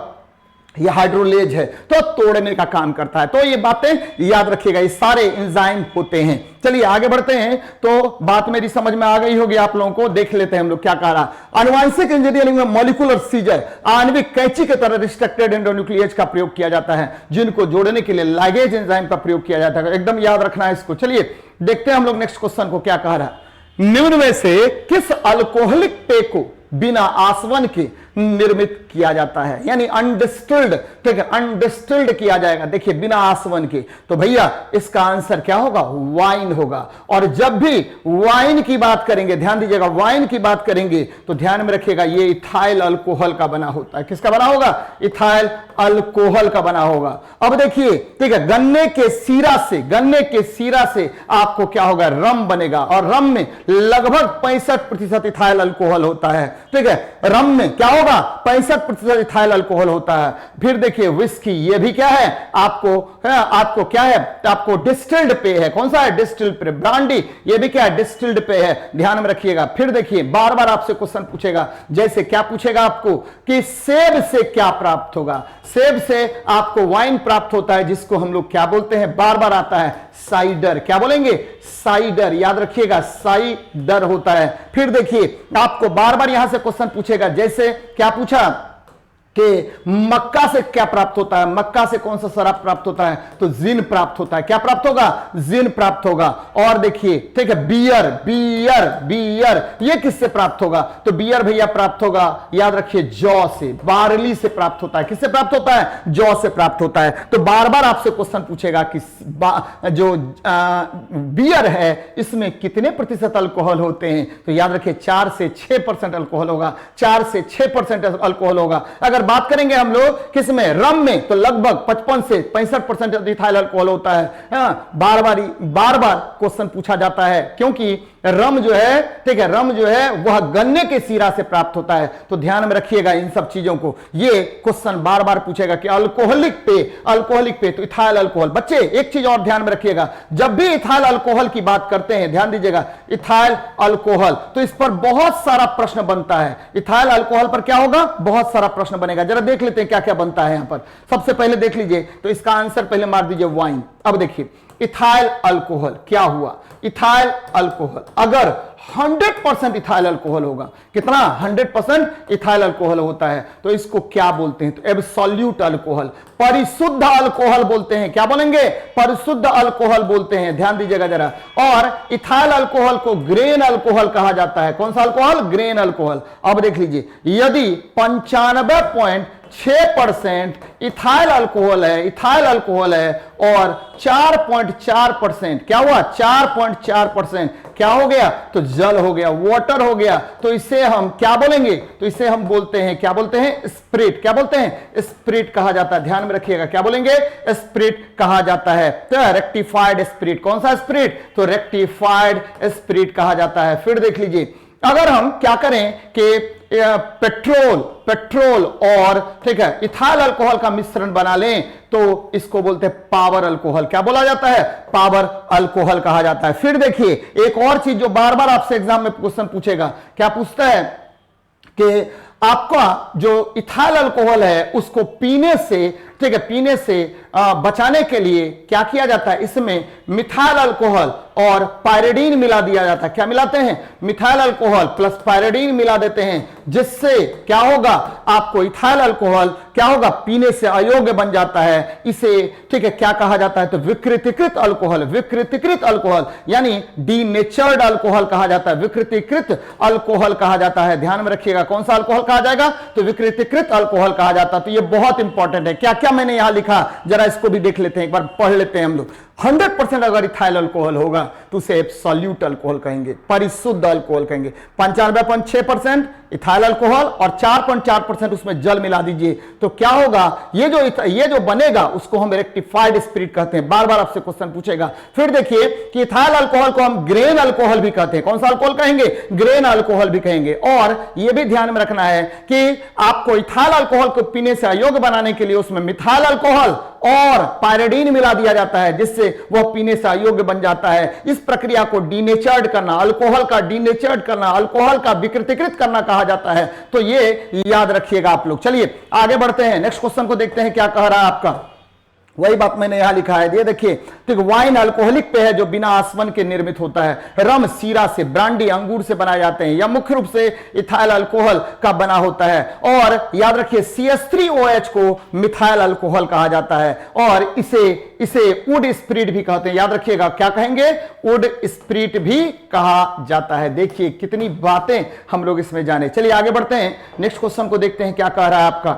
ये हाइड्रोलेज है, तो तोड़ने का काम करता है। तो ये बातें याद रखिएगा, ये सारे एंजाइम होते हैं। चलिए आगे बढ़ते हैं। तो बात मेरी समझ में आ गई होगी आप लोगों को। देख लेते हैं हम लोग क्या कह रहा। आनुवांशिक इंजीनियरिंग में मॉलिक्यूलर सीजर, आणविक कैंची की तरह रिस्ट्रिक्टेड एंडोन्यूक्लिएज का प्रयोग किया जाता है, जिनको जोड़ने के लिए लैगेज एंजाइम का प्रयोग किया जाता है। एकदम याद रखना है इसको। चलिए देखते हैं हम लोग नेक्स्ट क्वेश्चन को क्या कह रहा है। निम्न में से किस अल्कोहलिक पेय को बिना आसवन के निर्मित किया जाता है, यानी अनडिस्टिल्ड, ठीक है, अनडिस्टिल्ड किया जाएगा। देखिए बिना आसवन के, तो भैया इसका आंसर क्या होगा, वाइन होगा। और जब भी वाइन की बात करेंगे, ध्यान दीजिएगा, वाइन की बात करेंगे तो ध्यान में रखिएगा ये इथाइल अल्कोहल का बना होता है। किसका बना होगा, इथाइल अल्कोहल का बना होगा। अब देखिए, ठीक है, गन्ने के सीरा से आपको क्या होगा, रम बनेगा, और रम में लगभग 65% इथाइल अल्कोहल होता है। ठीक है, रम में क्या होगा, 65% इथाइल अल्कोहल होता है। फिर देखिए विस्की, ये भी क्या है, आपको क्या है, आपको डिस्टिल्ड पेय है। कौन सा है, डिस्टिल्ड पेय। ब्रांडी, ये भी क्या है, डिस्टिल्ड पेय है, ध्यान में रखिएगा। फिर देखिए बार बार आपसे क्वेश्चन पूछेगा, जैसे क्या पूछेगा आपको कि सेब से क्या प्राप्त होगा। सेब से आपको वाइन प्राप्त होता है, जिसको हम लोग क्या बोलते हैं, बार बार आता है, साइडर। क्या बोलेंगे, साइडर, याद रखिएगा, साइडर होता है। फिर देखिए आपको बार बार यहां से क्वेश्चन पूछेगा, जैसे क्या पूछा कि मक्का से क्या प्राप्त होता है, मक्का से कौन सा शराब प्राप्त होता है, तो जिन प्राप्त होता है। क्या प्राप्त होगा, जिन प्राप्त होगा। और देखिए, ठीक है, बियर, ये किससे प्राप्त होगा, तो बियर भैया प्राप्त होगा, याद रखिए, जौ से, बार्ली से प्राप्त होता है। किससे प्राप्त होता है, जौ से प्राप्त होता है। तो बार बार आपसे क्वेश्चन पूछेगा कि जो बियर है इसमें कितने प्रतिशत अल्कोहल होते हैं, तो याद रखिए 4 से 6% अल्कोहल होगा, 4 से 6% अल्कोहल होगा। अगर बात करेंगे हम लोग किसमें, रम में, तो लगभग 55 से 65% इथाइल अल्कोहल होता है। बार बार क्वेश्चन पूछा जाता है, क्योंकि रम जो है, ठीक है, रम जो है वह गन्ने के सीरा से प्राप्त होता है। तो ध्यान में रखिएगा इन सब चीजों को। ये क्वेश्चन बार बार पूछेगा कि अल्कोहलिक पे, तो इथाइल अल्कोहल। बच्चे एक चीज और ध्यान में रखिएगा, जब भी इथाइल अल्कोहल की बात करते हैं, ध्यान दीजिएगा, इथाइल अल्कोहल, तो इस पर बहुत सारा प्रश्न बनता है। इथाइल अल्कोहल पर क्या होगा, बहुत सारा प्रश्न बनेगा। जरा देख लेते हैं क्या क्या बनता है यहां पर। सबसे पहले देख लीजिए, तो इसका आंसर पहले मार दीजिए वाइन। अब देखिए इथाइल अल्कोहल क्या हुआ, इथाइल अल्कोहल अगर 100% इथाइल अल्कोहल होगा, कितना 100% इथाइल अल्कोहल होता है, तो इसको क्या बोलते हैं, तो एब्सोल्यूट अल्कोहल, परिशुद्ध अल्कोहल बोलते हैं। क्या बोलेंगे, परिशुद्ध अल्कोहल बोलते हैं, ध्यान दीजिएगा जरा। और इथाइल अल्कोहल को ग्रेन अल्कोहल कहा जाता है। कौन सा अल्कोहल, ग्रेन अल्कोहल। अब देख लीजिए, यदि 95.6% इथाइल अल्कोहल है, इथाइल अल्कोहल है, और 4.4% क्या हुआ, 4.4% क्या हो गया, तो जल हो गया, वाटर हो गया, तो इसे हम क्या बोलेंगे, तो इसे हम बोलते हैं, क्या बोलते हैं, स्पिरिट। क्या बोलते हैं, स्पिरिट कहा जाता है। ध्यान में रखिएगा, क्या बोलेंगे, स्पिरिट कहा जाता है। तो रेक्टिफाइड स्पिरिट, कौन सा स्पिरिट, तो रेक्टिफाइड स्पिरिट कहा जाता है। फिर देख लीजिए, अगर हम क्या करें कि पेट्रोल और ठीक है इथाइल अल्कोहल का मिश्रण बना लें, तो इसको बोलते हैं पावर अल्कोहल। क्या बोला जाता है, पावर अल्कोहल कहा जाता है। फिर देखिए एक और चीज जो बार बार आपसे एग्जाम में क्वेश्चन पूछेगा, क्या पूछता है कि आपका जो इथाइल अल्कोहल है उसको पीने से, ठीक है, पीने से बचाने के लिए क्या किया जाता है, इसमें मिथाइल अल्कोहल और पायरिडीन मिला दिया जाता है। क्या मिलाते हैं, मिथाइल अल्कोहल प्लस पायरिडीन मिला देते हैं, जिससे क्या होगा, आपको इथाइल अल्कोहल क्या होगा, पीने से अयोग्य बन जाता है। इसे ठीक है क्या कहा जाता है, तो विकृतीकृत अल्कोहल, विकृतीकृत अल्कोहल यानी डीनेचर्ड अल्कोहल कहा जाता है, विकृतीकृत अल्कोहल कहा जाता है। ध्यान में रखिएगा, कौन सा अल्कोहल कहा जाएगा, तो विकृतीकृत अल्कोहल कहा जाता है। तो ये बहुत इंपॉर्टेंट है। क्या क्या मैंने यहां लिखा, जरा इसको भी देख लेते हैं, एक बार पढ़ लेते हैं हम लोग। 100% अगर इथाइल अल्कोहल होगा तो उसे एब्सोल्यूट अल्कोहल कहेंगे, परिशुद्ध अल्कोहल कहेंगे। 95.6% इथाइल अल्कोहल और 4.4% उसमें जल मिला दीजिए, तो क्या होगा, ये जो बनेगा उसको हम रेक्टिफाइड स्पिरिट कहते हैं। बार बार आपसे क्वेश्चन पूछेगा। फिर देखिए कि इथाइल अल्कोहल को हम ग्रेन अल्कोहल भी कहते हैं। कौन सा अल्कोहल कहेंगे, ग्रेन अल्कोहल भी कहेंगे। और यह भी ध्यान में रखना है कि आपको इथाइल अल्कोहल को पीने से अयोग्य बनाने के लिए उसमें मिथाइल अल्कोहल और पायरिडीन मिला दिया जाता है, जिससे वह पीने से अयोग्य बन जाता है। इस प्रक्रिया को डीनेचर्ड करना, अल्कोहल का डीनेचर्ड करना, अल्कोहल का विकृतीकृत करना कहा जाता है। तो ये याद रखिएगा आप लोग। चलिए आगे बढ़ते हैं, नेक्स्ट क्वेश्चन को देखते हैं क्या कह रहा है आपका। वही बात मैंने यहां लिखा है, ये देखिए, ठीक, वाइन अल्कोहलिक पेय है जो बिना आसवन के निर्मित होता है। रम शीरा से, ब्रांडी अंगूर से बनाए जाते हैं। यह मुख्य रूप से इथाइल अल्कोहल का बना होता है। और याद रखिए CH3OH को मिथाइल अल्कोहल कहा जाता है। और इसे वुड स्पिरिट भी कहते हैं। याद रखिएगा, क्या कहेंगे, वुड स्पिरिट भी कहा जाता है। देखिए कितनी बातें हम लोग इसमें जाने। चलिए आगे बढ़ते हैं, नेक्स्ट क्वेश्चन को देखते हैं क्या कह रहा है आपका।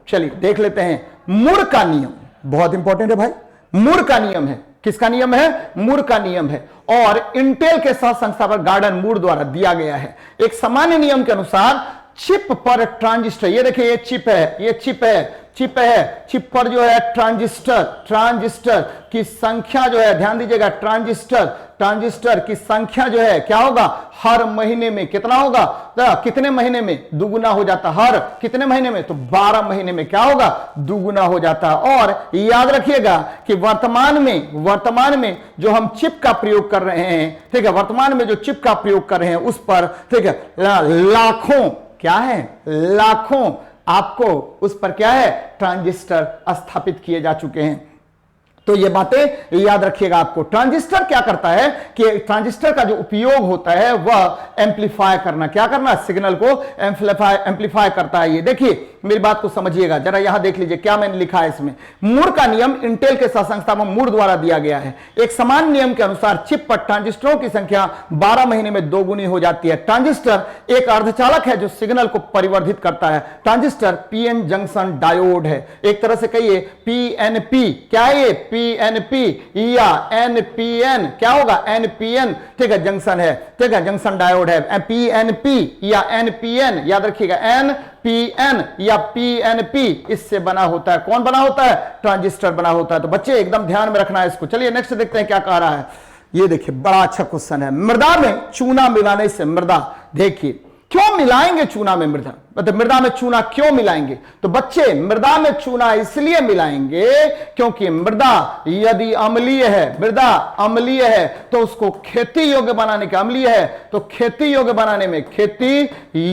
चलिए देख लेते हैं, मूर का नियम बहुत इंपॉर्टेंट है भाई। मूर का नियम है, किसका नियम है, मूर का नियम है, और इंटेल के सह संस्थापक गॉर्डन मूर द्वारा दिया गया है। एक सामान्य नियम के अनुसार चिप पर ट्रांजिस्टर, ये देखिए ये चिप है, ये चिप है, चिप पर जो है ट्रांजिस्टर की संख्या जो है, ध्यान दीजिएगा, ट्रांजिस्टर की संख्या जो है क्या होगा, हर महीने में कितना होगा, तो कितने महीने में दुगुना हो जाता, हर कितने महीने में, तो 12 महीने में क्या होगा, दुगुना हो जाता। और याद रखिएगा कि वर्तमान में जो हम चिप का प्रयोग कर रहे हैं, ठीक है, वर्तमान में जो चिप का प्रयोग कर रहे हैं उस पर, ठीक है, लाखों, क्या है, लाखों आपको उस पर क्या है, ट्रांजिस्टर स्थापित किए जा चुके हैं। तो ये बातें याद रखिएगा आपको। ट्रांजिस्टर क्या करता है कि ट्रांजिस्टर का जो उपयोग होता है वह एम्पलीफाई करना, क्या करना, सिग्नल को एम्पलीफाई करता है। ये देखिए मेरी बात को समझिएगा जरा, यहां देख लीजिए क्या मैंने लिखा है इसमें। मूर का नियम इंटेल के सहसंस्थापक मूर द्वारा दिया गया है। एक समान नियम के अनुसार चिप पर ट्रांजिस्टरों की संख्या 12 महीने में दोगुनी हो जाती है। ट्रांजिस्टर एक अर्धचालक है जो सिग्नल को परिवर्धित करता है। ट्रांजिस्टर पीएन जंक्शन डायोड है, एक तरह से कहिए पीएनपी, क्या है ये, पीएनपी या एनपीएन, क्या होगा, एनपीएन, ठीक है, जंक्शन है, ठीक है, जंक्शन डायोड है। पीएनपी या एनपीएन, याद रखिएगा, एनपीएन या पीएनपी इससे बना होता है। कौन बना होता है, ट्रांजिस्टर बना होता है। तो बच्चे एकदम ध्यान में रखना है इसको। चलिए नेक्स्ट देखते हैं क्या कह रहा है। ये देखिए बड़ा अच्छा क्वेश्चन है। मृदा में चूना मिलाने से, मृदा देखिए क्यों मिलाएंगे चूना में, मृदा मतलब मृदा में चूना क्यों मिलाएंगे, तो बच्चे मृदा में चूना इसलिए मिलाएंगे क्योंकि मृदा यदि अम्लीय है, मृदा अम्लीय है तो उसको खेती योग्य बनाने का, अम्लीय है तो खेती योग्य बनाने में, खेती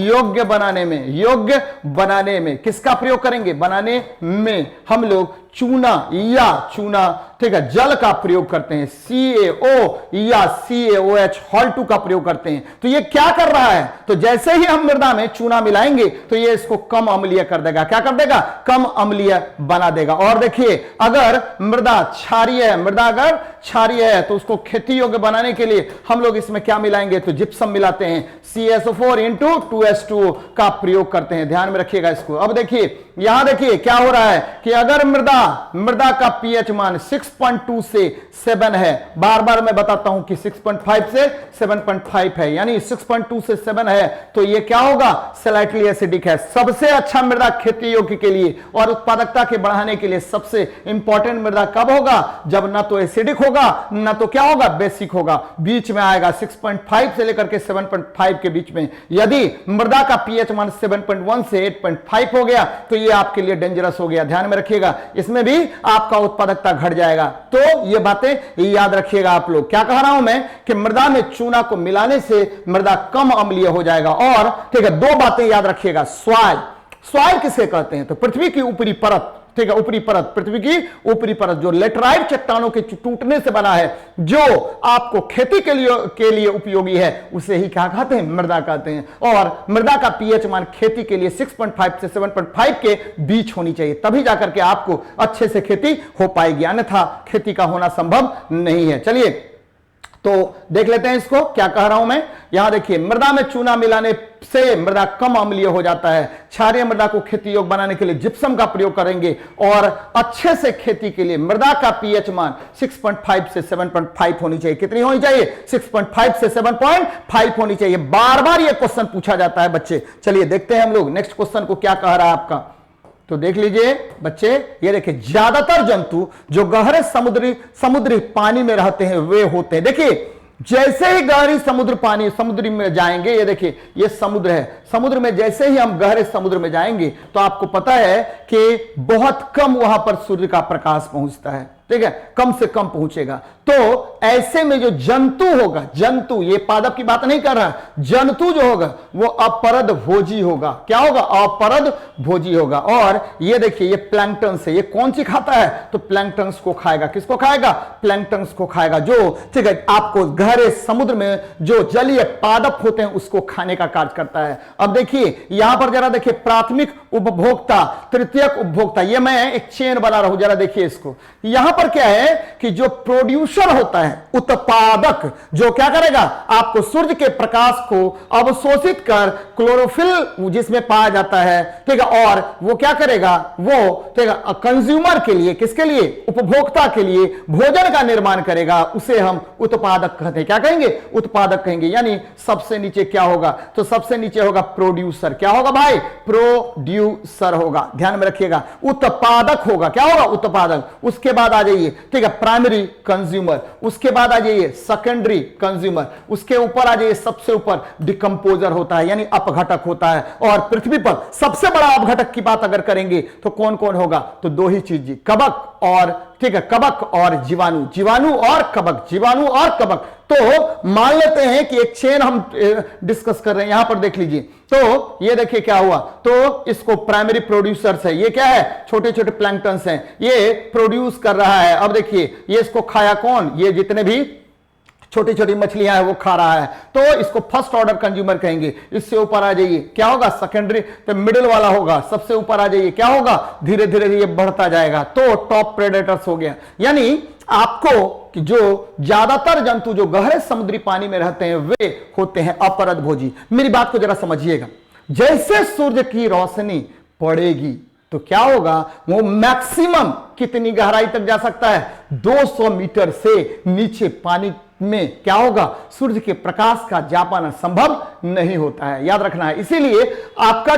योग्य बनाने में, योग्य बनाने में किसका प्रयोग करेंगे, बनाने में हम लोग चूना, चूना, ठीक है, जल का प्रयोग करते हैं, CaO या CaOH Hal2 का प्रयोग करते हैं। तो ये क्या कर रहा है, तो जैसे ही हम मृदा में चूना मिलाएंगे तो ये इसको कम अम्लीय कर देगा। क्या कर देगा, कम अम्लीय बना देगा। और देखिए अगर मृदा क्षारीय है, मृदा अगर क्षारीय है तो उसको खेती योग्य बनाने के लिए हम लोग इसमें क्या मिलाएंगे, तो जिप्सम मिलाते हैं, CaSO4 × 2H2O का प्रयोग करते हैं। ध्यान में रखिएगा इसको। अब देखिए यहां देखिए क्या हो रहा है कि अगर मृदा का पीएच मान 6.2 से 7 है, बार बार मैं बताता हूं कि 6.5 से 7.5 है, यानी 6.2 से 7 है, तो ये क्या होगा, स्लाइटली एसिडिक है। सबसे अच्छा मृदा खेती योग्य के लिए और उत्पादकता के बढ़ाने के लिए सबसे इंपॉर्टेंट मृदा कब होगा, जब ना तो एसिडिक होगा ना तो क्या होगा, बेसिक होगा, बीच में आएगा 6.5 से लेकर के 7.5 के बीच में। यदि मृदा का पीएच मान 7.1 से 8.5 हो गया तो ये आपके लिए डेंजरस हो गया। ध्यान में रखिएगा, इसमें भी आपका उत्पादकता घट जाएगा। तो ये बातें याद रखिएगा आप लोग। क्या कह रहा हूं मैं कि मृदा में चूना को मिलाने से मृदा कम अम्लीय हो जाएगा। और ठीक है, दो बातें याद रखिएगा। सॉइल किसे कहते हैं, तो पृथ्वी की ऊपरी परत, ठीक है, ऊपरी परत, पृथ्वी की ऊपरी परत जो लेटराइट चट्टानों के टूटने से बना है, जो आपको खेती के लिए उपयोगी है, उसे ही क्या कहते हैं, मृदा कहते हैं। और मृदा का पीएच मान खेती के लिए 6.5 से 7.5 के बीच होनी चाहिए, तभी जाकर के आपको अच्छे से खेती हो पाएगी, अन्यथा खेती का होना संभव नहीं है। चलिए तो देख लेते हैं इसको, क्या कह रहा हूं मैं। यहां देखिए मृदा में चूना मिलाने से मृदा कम अम्लीय हो जाता है। क्षारीय मृदा को खेती योग्य बनाने के लिए जिप्सम का प्रयोग करेंगे और अच्छे से खेती के लिए मृदा का पीएच मान 6.5 से 7.5 होनी चाहिए। कितनी होनी चाहिए, 6.5 से 7.5 होनी चाहिए। बार बार ये क्वेश्चन पूछा जाता है बच्चे। चलिए देखते हैं हम लोग नेक्स्ट क्वेश्चन को क्या कह रहा है आपका। तो देख लीजिए बच्चे, ये देखिए ज्यादातर जंतु जो गहरे समुद्री पानी में रहते हैं वे होते हैं, देखिए जैसे ही गहरी समुद्र में जाएंगे, ये देखिए ये समुद्र है, समुद्र में जैसे ही हम गहरे समुद्र में जाएंगे तो आपको पता है कि बहुत कम वहां पर सूर्य का प्रकाश पहुंचता है, ठीक है, कम से कम पहुंचेगा। तो ऐसे में जो जंतु होगा, जंतु, ये पादप की बात नहीं कर रहा, जंतु जो होगा वो अपरद भोजी होगा। क्या होगा, अपरद भोजी होगा। और ये देखिए ये प्लैंक्टन से, ये कौन सी खाता है, तो प्लैंक्टन्स को खाएगा। किसको खाएगा, प्लैंक्टन्स को खाएगा, जो ठीक है आपको गहरे समुद्र में जो जलीय पादप होते हैं उसको खाने का कार्य करता है। अब देखिए यहां पर जरा देखिए, प्राथमिक उपभोक्ता, तृतीयक उपभोक्ता, ये मैं एक चेन बना रहा हूं, जरा देखिए इसको। यहां पर क्या है कि जो प्रोड्यूसर होता है, उत्पादक, जो क्या करेगा, आपको सूर्य के प्रकाश को अवशोषित कर क्लोरोफिल जिसमें पाया जाता है, ठीक है, और वो क्या करेगा, वो ठीक है कंज्यूमर के लिए, किसके लिए, उपभोक्ता के लिए भोजन का निर्माण करेगा, उसे हम उत्पादक कहते हैं। क्या कहेंगे, उत्पादक कहेंगे। यानी सबसे नीचे क्या होगा, तो सबसे नीचे होगा प्रोड्यूसर। क्या होगा भाई, प्रोड्यूसर होगा, ध्यान में रखिएगा। उत्पादक होगा, क्या होगा, उत्पादक। उसके बाद आ जाइए, ठीक है, प्राइमरी कंज्यूमर, उसके बाद आ जाइए सेकेंडरी कंज्यूमर, उसके ऊपर आ जाइए, सबसे ऊपर डिकंपोजर होता है, यानी अपघटक होता है। और पृथ्वी पर सबसे बड़ा अपघटक की बात अगर करेंगे तो कौन कौन होगा, तो दो ही चीज जी, कवक और, ठीक है, कवक और जीवाणु, जीवाणु और कवक, जीवाणु और कवक। तो मान लेते हैं कि एक चेन हम डिस्कस कर रहे हैं, यहां पर देख लीजिए। तो ये देखिए क्या हुआ, तो इसको प्राइमरी प्रोड्यूसर्स है, ये क्या है, छोटे छोटे प्लैंक्टन्स हैं, ये प्रोड्यूस कर रहा है। अब देखिए ये इसको खाया कौन, ये जितने भी छोटी छोटी मछलियां हैं वो खा रहा है, तो इसको फर्स्ट ऑर्डर कंज्यूमर कहेंगे। इससे ऊपर आ जाइए, क्या होगा, सेकेंडरी, तो मिडिल वाला होगा। सबसे ऊपर आ जाइए, क्या होगा, धीरे धीरे ये बढ़ता जाएगा, तो टॉप प्रेडेटर्स हो गया। यानी आपको कि जो ज्यादातर जंतु जो गहरे समुद्री पानी में रहते हैं वे होते हैं अपरद भोजी। मेरी बात को जरा समझिएगा, जैसे सूर्य की रोशनी पड़ेगी तो क्या होगा, वो मैक्सिमम कितनी गहराई तक जा सकता है, 200 मीटर से नीचे पानी में क्या होगा, सूर्य के प्रकाश का जा पाना संभव नहीं होता है, याद रखना है। इसीलिए आपका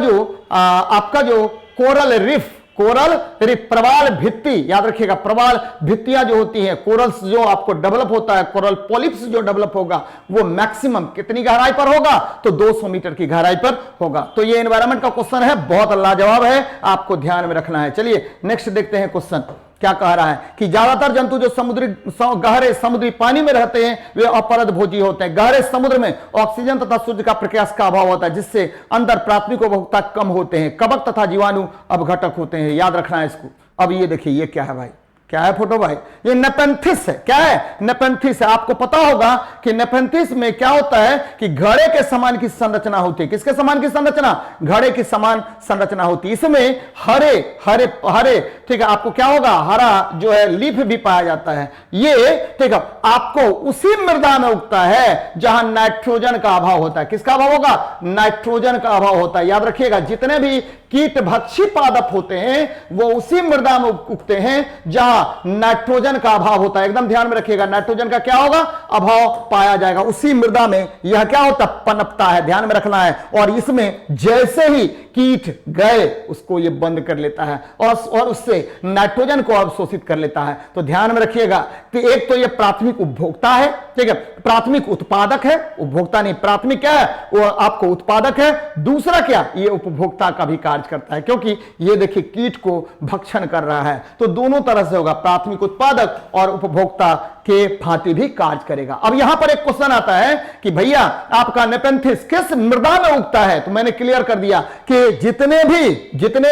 जो कोरल रिफ, प्रवाल भित्ति, याद रखिएगा, प्रवाल भित्तियां जो होती हैं, कोरल्स जो आपको डेवलप होता है, कोरल पॉलिप्स जो डेवलप होगा वो मैक्सिमम कितनी गहराई पर होगा, तो 200 मीटर की गहराई पर होगा। तो ये एनवायरनमेंट का क्वेश्चन है, बहुत लाजवाब है, आपको ध्यान में रखना है। चलिए नेक्स्ट देखते हैं क्वेश्चन क्या कह रहा है कि ज्यादातर जंतु जो गहरे समुद्री पानी में रहते हैं वे अपरद भोजी होते हैं। गहरे समुद्र में ऑक्सीजन तथा सूर्य का प्रकाश का अभाव होता है, जिससे अंदर प्राथमिक उपभोक्ता कम होते हैं। कवक तथा जीवाणु अपघटक होते हैं, याद रखना है इसको। अब ये देखिए ये क्या है भाई, क्या है फोटो भाई, ये नेपेंथिस है। क्या है? नेपेंथिस है। आपको पता होगा कि नेपेंथिस में क्या होता है कि घड़े के समान की संरचना होती है। किसके समान की संरचना? घड़े की समान संरचना होती है। इसमें हरे हरे हरे, ठीक है, आपको क्या होगा, हरा जो है लीफ भी पाया जाता है। ये ठीक है आपको उसी मृदा में उगता है जहां नाइट्रोजन का अभाव होता है। किसका अभाव होगा? नाइट्रोजन का अभाव होता है। याद रखिएगा, जितने भी कीट भक्षी पादप होते हैं वो उसी मृदा में उगते हैं जहां नाइट्रोजन का अभाव होता है। एकदम ध्यान में रखिएगा, नाइट्रोजन का क्या होगा? अभाव पाया जाएगा। उसी मृदा में यह क्या होता है? पनपता है। ध्यान में रखना है। और इसमें जैसे ही कीट गए उसको यह बंद कर लेता है और उससे नाइट्रोजन को अवशोषित कर लेता है। तो ध्यान में रखिएगा कि एक तो यह प्राथमिक उपभोक्ता है, ठीक है, प्राथमिक उत्पादक है, उपभोक्ता नहीं। प्राथमिक क्या है? वो आपको उत्पादक है। दूसरा क्या? ये उपभोक्ता का भी कार्य करता है, क्योंकि ये देखिए कीट को भक्षण कर रहा है। तो दोनों तरह से होगा, प्राथमिक उत्पादक और उपभोक्ता के भांति भी कार्य करेगा। अब यहां पर एक क्वेश्चन आता है कि भैया आपका नेपेंथिस किस मृदा में उगता है? तो मैंने क्लियर कर दिया कि जितने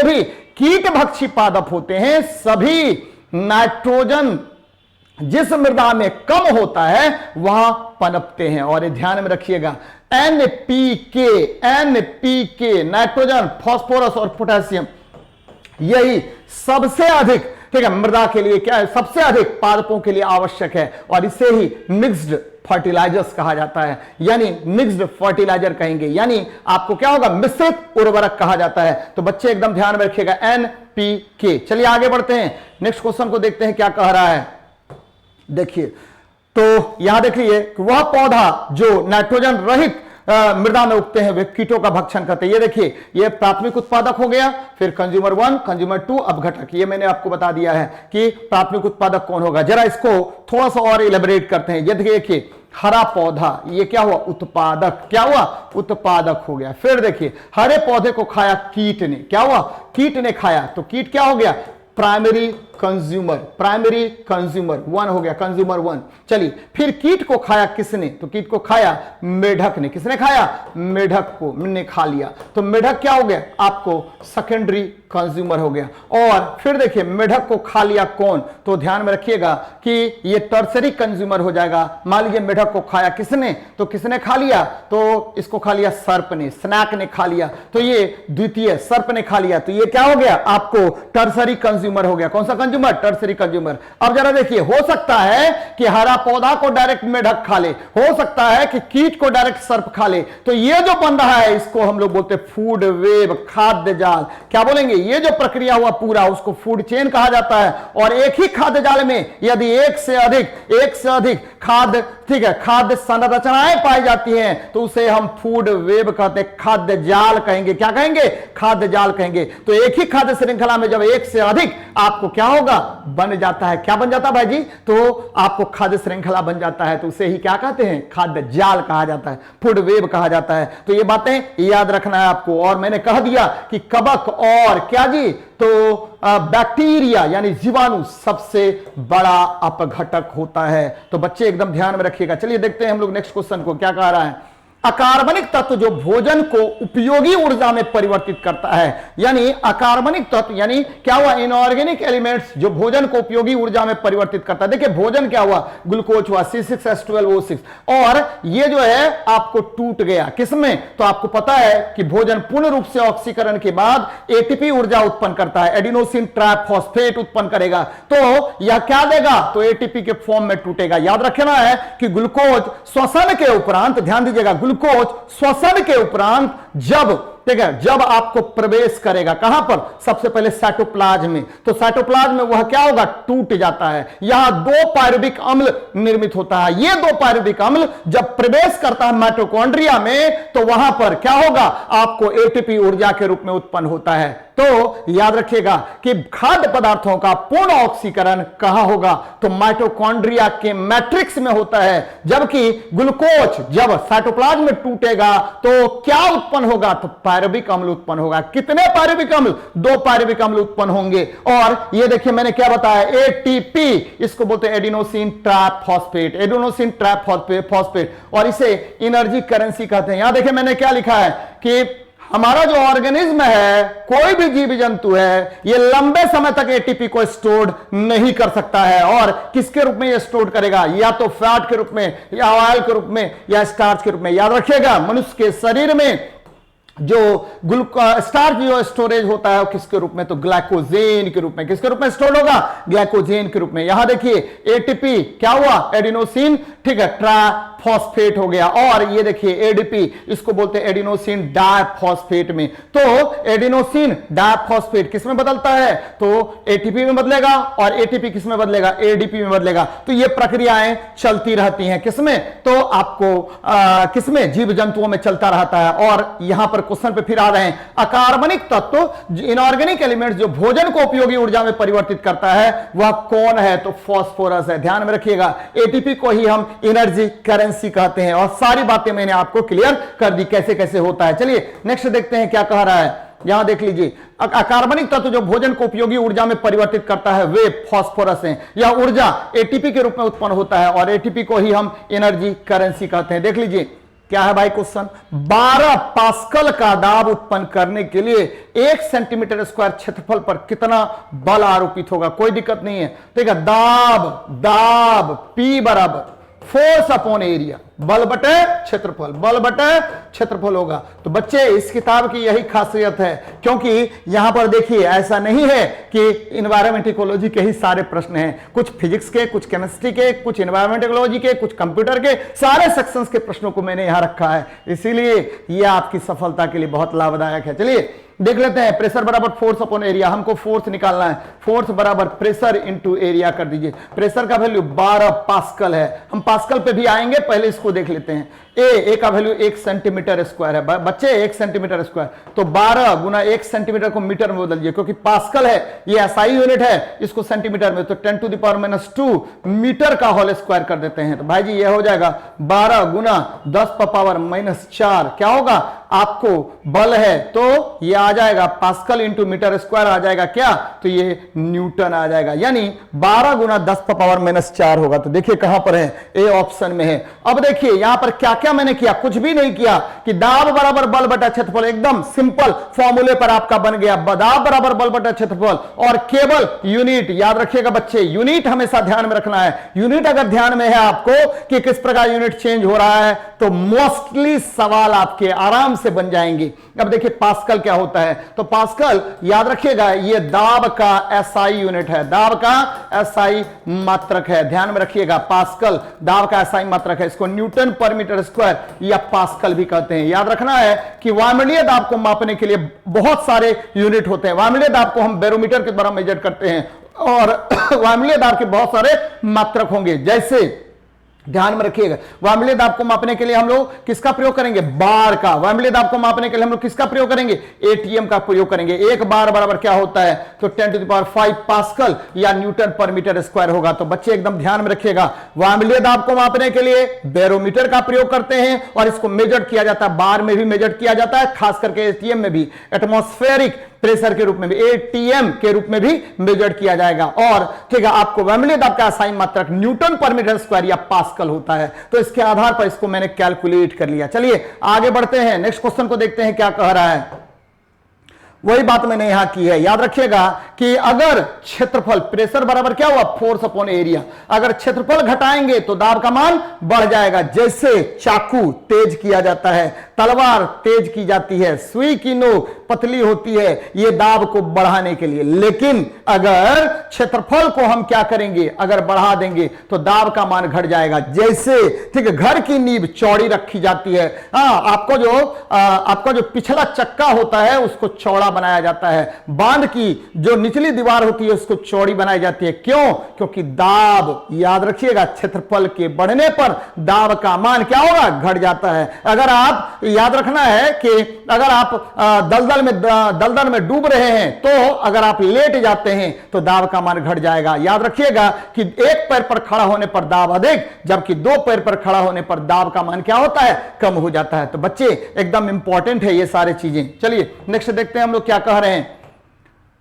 भी कीट भक्षी पादप होते हैं सभी नाइट्रोजन जिस मृदा में कम होता है वहां पनपते हैं। और ये ध्यान में रखिएगा, एनपीके नाइट्रोजन, फास्फोरस और पोटेशियम, यही सबसे अधिक, ठीक है, मृदा के लिए क्या है? सबसे अधिक पादपों के लिए आवश्यक है। और इसे ही मिक्स्ड फर्टिलाइजर्स कहा जाता है, यानी मिक्स्ड फर्टिलाइजर कहेंगे, यानी आपको क्या होगा? मिश्रित उर्वरक कहा जाता है। तो बच्चे एकदम ध्यान में रखिएगा, एनपीके। चलिए आगे बढ़ते हैं, नेक्स्ट क्वेश्चन को देखते हैं क्या कह रहा है। देखिए, तो यहां देखिए वह पौधा जो नाइट्रोजन रहित मृदा में उगते हैं वे कीटों का भक्षण करते हैं। ये देखिए, ये प्राथमिक उत्पादक हो गया, फिर कंज्यूमर 1, कंज्यूमर 2, अब घटक। ये मैंने आपको बता दिया है कि प्राथमिक उत्पादक कौन होगा। जरा इसको थोड़ा सा और इलेबोरेट करते हैं। ये देखिए हरा पौधा, ये क्या हुआ? उत्पादक। क्या हुआ? उत्पादक हो गया। फिर देखिए हरे पौधे को खाया कीट ने। क्या हुआ? कीट ने खाया, तो कीट क्या हो गया? प्राइमरी कंज्यूमर 1 हो गया, कंज्यूमर 1। चलिए, फिर कीट को खाया किसने? तो कीट को खाया मेढक ने। किसने खाया? मेढक को ने खा लिया। तो मेढक क्या हो गया? आपको सेकेंडरी कंज्यूमर हो गया। और फिर देखिए मेढक को खा लिया कौन? तो ध्यान में रखिएगा कि ये टर्सरी कंज्यूमर हो जाएगा। मान लीजिए मेढक को खाया किसने? तो किसने खा लिया? तो इसको खा लिया सर्प ने, स्नैक ने खा लिया। तो ये द्वितीय, सर्प ने खा लिया। तो ये क्या हो गया? आपको टर्सरी कंज्यूमर हो गया। कौन सा कंज्यूमर? Tertiary consumer. अब जरा देखिए, हो सकता है कि हरा पौधा को डायरेक्ट मेढक खा ले, हो सकता है कि कीट को डायरेक्ट सर्प खा ले। तो ये जो बन रहा है इसको हम लोग बोलते हैं फूड वेब, खाद्य जाल। क्या बोलेंगे? ये जो प्रक्रिया हुआ पूरा उसको फूड चेन कहा जाता है। और एक ही खाद्य जाल में यदि एक से अधिक खाद्य, ठीक है, खाद्य संरचनाएं पाई जाती हैं तो उसे हम फूड वेब कहते हैं, खाद्य जाल कहेंगे। क्या कहेंगे? खाद्य जाल कहेंगे। तो एक ही खाद्य श्रृंखला में जब एक से अधिक आपको क्या होगा? बन जाता है। क्या बन जाता है भाई जी? तो आपको खाद्य श्रृंखला बन जाता है, तो उसे ही क्या कहते हैं? खाद्य जाल कहा जाता है, फूड वेब कहा जाता है। तो ये बातें याद रखना है आपको। और मैंने कह दिया कि कवक और क्या जी? तो बैक्टीरिया यानी जीवाणु सबसे बड़ा अपघटक होता है। तो बच्चे एकदम ध्यान में रखिएगा। चलिए देखते हैं हम लोग नेक्स्ट क्वेश्चन को क्या कह रहा है। अकार्बनिक तत्व जो भोजन को उपयोगी ऊर्जा में परिवर्तित करता है, यानी अकार्बनिक तत्व यानी क्या हुआ? इनऑर्गेनिक एलिमेंट्स जो भोजन को उपयोगी ऊर्जा में परिवर्तित करता है। देखिए भोजन क्या हुआ? ग्लूकोज हुआ, C6H12O6, और ये जो है आपको टूट गया किसमें? तो आपको पता है कि भोजन पूर्ण रूप से ऑक्सीकरण के बाद एटीपी ऊर्जा उत्पन्न करता है, एडिनोसिन ट्राइफॉस्फेट उत्पन्न करेगा। तो यह क्या देगा? तो एटीपी के फॉर्म में टूटेगा। याद रखना है कि ग्लूकोज श्वसन के उपरांत, ध्यान दीजिएगा, ग्लूकोज श्वसन के उपरांत जब, ठीक है, जब आपको प्रवेश करेगा कहां पर? सबसे पहले साइटोप्लाज्म में। तो साइटोप्लाज्म में वह क्या होगा? टूट जाता है। यहां 2 पायरुविक अम्ल निर्मित होता है। ये 2 पायरुविक अम्ल जब प्रवेश करता है माइटोकॉन्ड्रिया में तो वहां पर क्या होगा? आपको एटीपी ऊर्जा के रूप में उत्पन्न होता है। तो याद रखिएगा कि खाद्य पदार्थों का पूर्ण ऑक्सीकरण कहां होगा? तो माइटोकॉन्ड्रिया के मैट्रिक्स में होता है। जबकि ग्लूकोज जब साइटोप्लाज्म में टूटेगा तो क्या उत्पन्न होगा? तो पायरुविक अम्ल उत्पन्न होगा। कितने पायरुविक अम्ल? 2 पायरुविक अम्ल उत्पन्न होंगे। और ये देखिए मैंने क्या बताया? एटीपी, इसको बोलते हैं एडिनोसिन ट्राइफॉस्फेट, एडिनोसिन ट्राइफॉस्फेट, और इसे एनर्जी करेंसी कहते हैं। यहां देखिए मैंने क्या लिखा है कि हमारा जो ऑर्गेनिज्म है, कोई भी जीव जंतु है, ये लंबे समय तक एटीपी को स्टोर नहीं कर सकता है। और किसके रूप में ये स्टोर करेगा? या तो फैट के रूप में, या ऑयल के रूप में, या स्टार्च के रूप में। याद रखिएगा, मनुष्य के शरीर में जो स्टार्च जो स्टोरेज होता है वो किसके रूप में? तो ग्लाइकोजेन के रूप में। किसके रूप में स्टोर होगा? ग्लाइकोजेन के रूप में। यहां देखिए एटीपी क्या हुआ? एडिनोसिन, ठीक है, ट्राइफॉस्फेट हो गया। और ये देखिए एडीपी, इसको बोलते हैं एडिनोसिन डाइफॉस्फेट में। तो एडिनोसिन डाइफॉस्फेट किस में बदलता है? तो एटीपी में बदलेगा। और एटीपी किस में बदलेगा? एडीपी में बदलेगा। तो ये प्रक्रियाएं चलती रहती हैं। किसमें? तो आपको किसमें? जीव जंतुओं में चलता रहता है। और यहां पर क्वेश्चन पे फिर आ रहे हैं, अकार्बनिक तत्व, इनऑर्गेनिक एलिमेंट जो भोजन को उपयोगी ऊर्जा में परिवर्तित करता है, वह कौन है? तो फास्फोरस है। ध्यान में रखिएगा, एटीपी को ही हम एनर्जी करेंसी कहते हैं। और सारी बातें मैंने आपको क्लियर कर दी कैसे कैसे होता है। चलिए नेक्स्ट देखते हैं क्या कह रहा है। यहां देख लीजिए, अकार्बनिक तत्व जो भोजन को उपयोगी ऊर्जा में परिवर्तित करता है वे फास्फोरस हैं। यह ऊर्जा एटीपी के रूप में उत्पन्न होता है और एटीपी को ही हम एनर्जी करेंसी कहते हैं। देख लीजिए क्या है भाई क्वेश्चन, 12 पास्कल का दाब उत्पन्न करने के लिए 1 सेंटीमीटर स्क्वायर क्षेत्रफल पर कितना बल आरोपित होगा? कोई दिक्कत नहीं है, ठीक है। दाब P बराबर फोर्स अपॉन एरिया, बल बटे क्षेत्रफल, बल बटे क्षेत्रफल होगा। तो बच्चे इस किताब की यही खासियत है, क्योंकि यहां पर देखिए ऐसा नहीं है कि इन्वायरमेंट इकोलॉजी के ही सारे प्रश्न हैं, कुछ फिजिक्स के, कुछ केमिस्ट्री के, कुछ इन्वायरमेंट इकोलॉजी के, कुछ कंप्यूटर के, सारे सेक्शंस के प्रश्नों को मैंने यहां रखा है। इसीलिए यह आपकी सफलता के लिए बहुत लाभदायक है। चलिए देख लेते हैं, प्रेशर बराबर फोर्स अपॉन एरिया। हमको फोर्स निकालना है, फोर्स बराबर प्रेशर इंटू एरिया कर दीजिए। प्रेशर का वैल्यू 12 पास्कल है, हम पास्कल पे भी आएंगे, पहले इसको देख लेते हैं। ए का वैल्यू 1 सेंटीमीटर स्क्वायर है बच्चे, 1 सेंटीमीटर स्क्वायर। तो 12 गुना 1 सेंटीमीटर को मीटर में बदल दिए, क्योंकि पास्कल है, ये एसआई यूनिट है, इसको सेंटीमीटर में, तो 10 टू द पावर -2 मीटर का होल स्क्वायर कर देते हैं। तो भाई जी ये हो जाएगा 12 गुना 10 का पावर -4। क्या होगा? आपको बल है तो ये आ जाएगा पास्कल इंटू मीटर स्क्वायर आ जाएगा क्या? तो ये न्यूटन आ जाएगा, यानी 12 गुना 10 का पावर -4 होगा। तो देखिए कहां पर है? ए ऑप्शन में है। अब देखिए यहां पर क्या क्या मैंने किया, कुछ भी नहीं किया कि दाब बराबर बल बटा क्षेत्रफल, एकदम सिंपल फॉर्मूले पर आपका बन गया। दाब बराबर बल बटा क्षेत्रफल, और केवल यूनिट याद रखिएगा बच्चे, यूनिट हमेशा ध्यान में रखना है। यूनिट अगर ध्यान में है आपको कि किस प्रकार यूनिट चेंज हो रहा है, तो मोस्टली सवाल आपके आराम से बन जाएंगे। अब देखिए पास्कल क्या होता है, तो पास्कल याद रखिएगा ये दाब का एसआई यूनिट है, दाब का एसआई मात्रक है। ध्यान में रखिएगा, पास्कल दाब का एसआई मात्रक है। इसको न्यूटन पर मीटर स्क्वायर या पास्कल भी कहते हैं। याद रखना है कि वायुमंडलीय दाब को मापने के लिए बहुत सारे यूनिट होते हैं। वायुमंडलीय दाब को हम बैरोमीटर के द्वारा मेजर करते हैं, और वायुमंडलीय दाब के बहुत सारे मात्रक होंगे। जैसे ध्यान में रखिएगा, वायुमंडलीय दाब को मापने के लिए हम लोग किसका प्रयोग करेंगे? बार का। वायुमंडलीय दाब को मापने के लिए हम लोग किसका प्रयोग करेंगे? एटीएम का प्रयोग करेंगे। एक बार बराबर क्या होता है? तो 10 टू द पावर 5 पास्कल या न्यूटन पर मीटर स्क्वायर होगा। तो बच्चे एकदम ध्यान में रखिएगा, वायुमंडलीय दाब को मापने के लिए बैरोमीटर का प्रयोग करते हैं, और इसको मेजर किया जाता है, बार में भी मेजर किया जाता है, खास करके एटीएम में भी, एटमॉस्फेरिक प्रेशर के रूप में भी, एटीएम के रूप में भी मेजर किया जाएगा। और ठीक है, आपको वायुमंडलीय दाब का एसआई मात्रक न्यूटन पर मीटर स्क्वायर या पास्कल होता है। तो इसके आधार पर इसको मैंने कैलकुलेट कर लिया। चलिए आगे बढ़ते हैं, नेक्स्ट क्वेश्चन को देखते हैं क्या कह रहा है। वही बात मैंने यहां की है। याद रखिएगा कि अगर क्षेत्रफल, प्रेशर बराबर क्या हुआ? Force upon area. अगर क्षेत्रफल घटाएंगे तो दाब का मान बढ़ जाएगा। जैसे चाकू तेज किया जाता है, तलवार तेज की जाती है, सुई की नोक पतली होती है, ये दाब को बढ़ाने के लिए। लेकिन अगर क्षेत्रफल को हम क्या करेंगे? अगर बढ़ा देंगे तो दाब का मान घट जाएगा। जैसे ठीक है, घर की नींव चौड़ी रखी जाती है, आपका जो पिछला चक्का होता है उसको चौड़ा बनाया जाता है, बांध की जो निचली दीवार होती है उसको चौड़ी बनाई जाती है। क्यों? क्योंकि दाब, याद रखिएगा, क्षेत्रफल के बढ़ने पर दाब का मान क्या होगा? घट जाता है। अगर आप याद रखना है कि अगर आप दलदल में डूब रहे हैं, तो अगर आप लेट जाते हैं तो दाब का मान घट जाएगा। याद रखिएगा कि एक पैर पर खड़ा होने पर दाब अधिक, जबकि 2 पैर पर खड़ा होने पर दाब का मान क्या होता है? कम हो जाता है। तो बच्चे एकदम इंपॉर्टेंट है ये सारी चीजें। चलिए नेक्स्ट देखते हैं हम लोग क्या कह रहे हैं।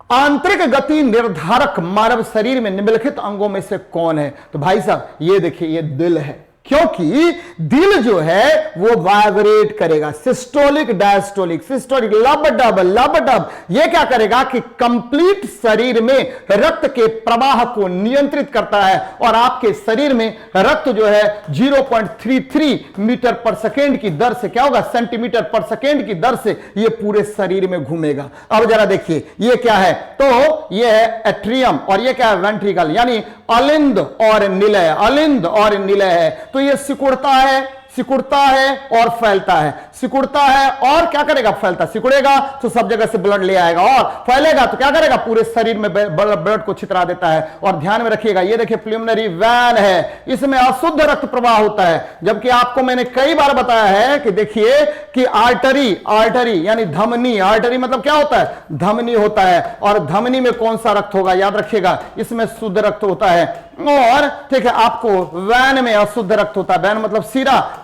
आंतरिक गति निर्धारक मानव शरीर में निम्नलिखित अंगों में से कौन है? तो भाई साहब ये देखिए, ये दिल है। क्योंकि दिल जो है वो वाइब्रेट करेगा, सिस्टोलिक डायस्टोलिक, सिस्टोलिक लब डब, ये क्या करेगा कि कंप्लीट शरीर में रक्त के प्रवाह को नियंत्रित करता है और आपके शरीर में रक्त जो है 0.33 मीटर पर सेकेंड की दर से क्या होगा, सेंटीमीटर पर सेकेंड की दर से ये पूरे शरीर में घूमेगा। अब जरा देखिए ये क्या है, तो ये है एट्रियम और ये क्या है, वेंट्रिकल, यानी अलिंद और निलय, अलिंद और निलय है। तो ये सिकुड़ता है और फैलता है, सिकुड़ता है और क्या करेगा, फैलता, सिकुड़ेगा तो सब जगह से ब्लड ले आएगा और फैलेगा तो क्या करेगा, पूरे शरीर में ब्लड को छितरा देता है। और ध्यान में रखिएगा ये देखिए प्रिलिमिनरी वैन है, इसमें अशुद्ध रक्त प्रवाह होता है, जबकि आपको मैंने कई बार बताया है कि देखिए कि आर्टरी यानी धमनी, आर्टरी मतलब क्या होता है, धमनी होता है, और धमनी में कौन सा रक्त होगा, याद रखिएगा इसमें शुद्ध रक्त होता है, और ठीक है आपको वैन में अशुद्ध रक्त होता है, वैन मतलब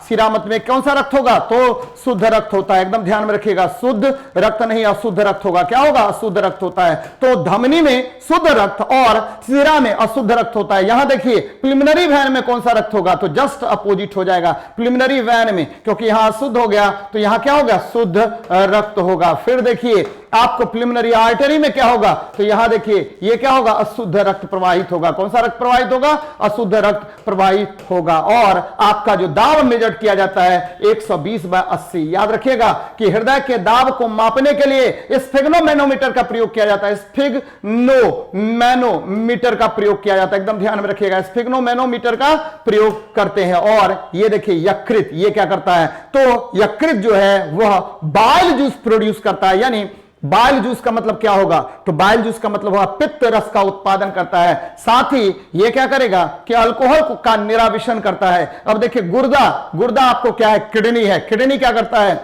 सीरा मत में कौन सा रक्त होगा, तो शुद्ध रक्त होता है, एकदम ध्यान में रखिएगा, शुद्ध रक्त नहीं अशुद्ध रक्त होगा, क्या होगा, अशुद्ध रक्त होता है। तो धमनी में शुद्ध रक्त और सिरा में अशुद्ध रक्त होता है। यहां देखिए प्रिलिमिनरी वैन में कौन सा रक्त होगा, तो जस्ट अपोजिट हो जाएगा प्रिलिमिनरी वैन में, क्योंकि यहां अशुद्ध हो गया तो यहां क्या होगा, शुद्ध रक्त होगा। फिर देखिए आपको प्रिलिमिनरी आर्टरी में क्या होगा, तो यहां देखिए ये क्या होगा, अशुद्ध रक्त प्रवाहित होगा। कौन सा रक्त प्रवाहित होगा, अशुद्ध रक्त प्रवाहित होगा। और आपका जो दाब मेजर किया जाता है 120/80, याद रखिएगा कि हृदय के दाब को मापने के लिए स्फिग्नोमैनोमीटर का प्रयोग किया जाता है, स्फिग्नोमैनोमीटर का प्रयोग किया जाता है, एकदम ध्यान में रखिएगा, स्फिग्नोमैनोमीटर का प्रयोग करते हैं। और ये देखिए यकृत, ये क्या करता है, तो यकृत जो है वह बाइल जूस प्रोड्यूस करता है, यानी बाइल जूस का मतलब क्या होगा, तो बाइल जूस का मतलब होगा पित्त रस का उत्पादन करता है। साथ ही ये क्या करेगा कि अल्कोहल का निराविशन करता है। अब देखिए गुर्दा आपको क्या है, किडनी है, किडनी क्या करता है,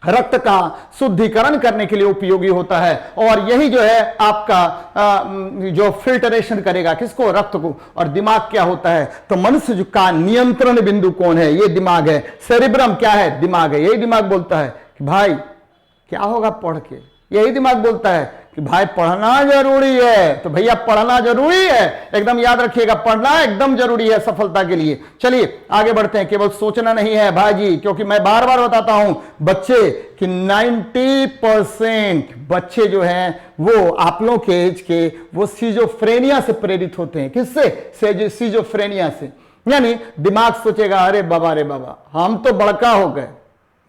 रक्त का शुद्धिकरण करने के लिए उपयोगी होता है, और यही जो है आपका जो फिल्टरेशन करेगा किसको, रक्त को। और दिमाग क्या होता है, तो मनुष्य का नियंत्रण बिंदु कौन है, ये दिमाग है, सेरिब्रम क्या है, दिमाग है। यही दिमाग बोलता है कि भाई क्या होगा पढ़ के, यही दिमाग बोलता है कि भाई पढ़ना जरूरी है, तो भैया पढ़ना जरूरी है, एकदम याद रखिएगा, पढ़ना एकदम जरूरी है सफलता के लिए। चलिए आगे बढ़ते हैं, केवल सोचना नहीं है भाई, क्योंकि मैं बार बार बताता हूं बच्चे कि 90% बच्चे जो हैं वो आप लोगों के एज के वो सिजोफ्रेनिया से प्रेरित होते हैं। किससे, सिजोफ्रेनिया से, यानी दिमाग सोचेगा अरे बाबा हम तो बड़का हो गए,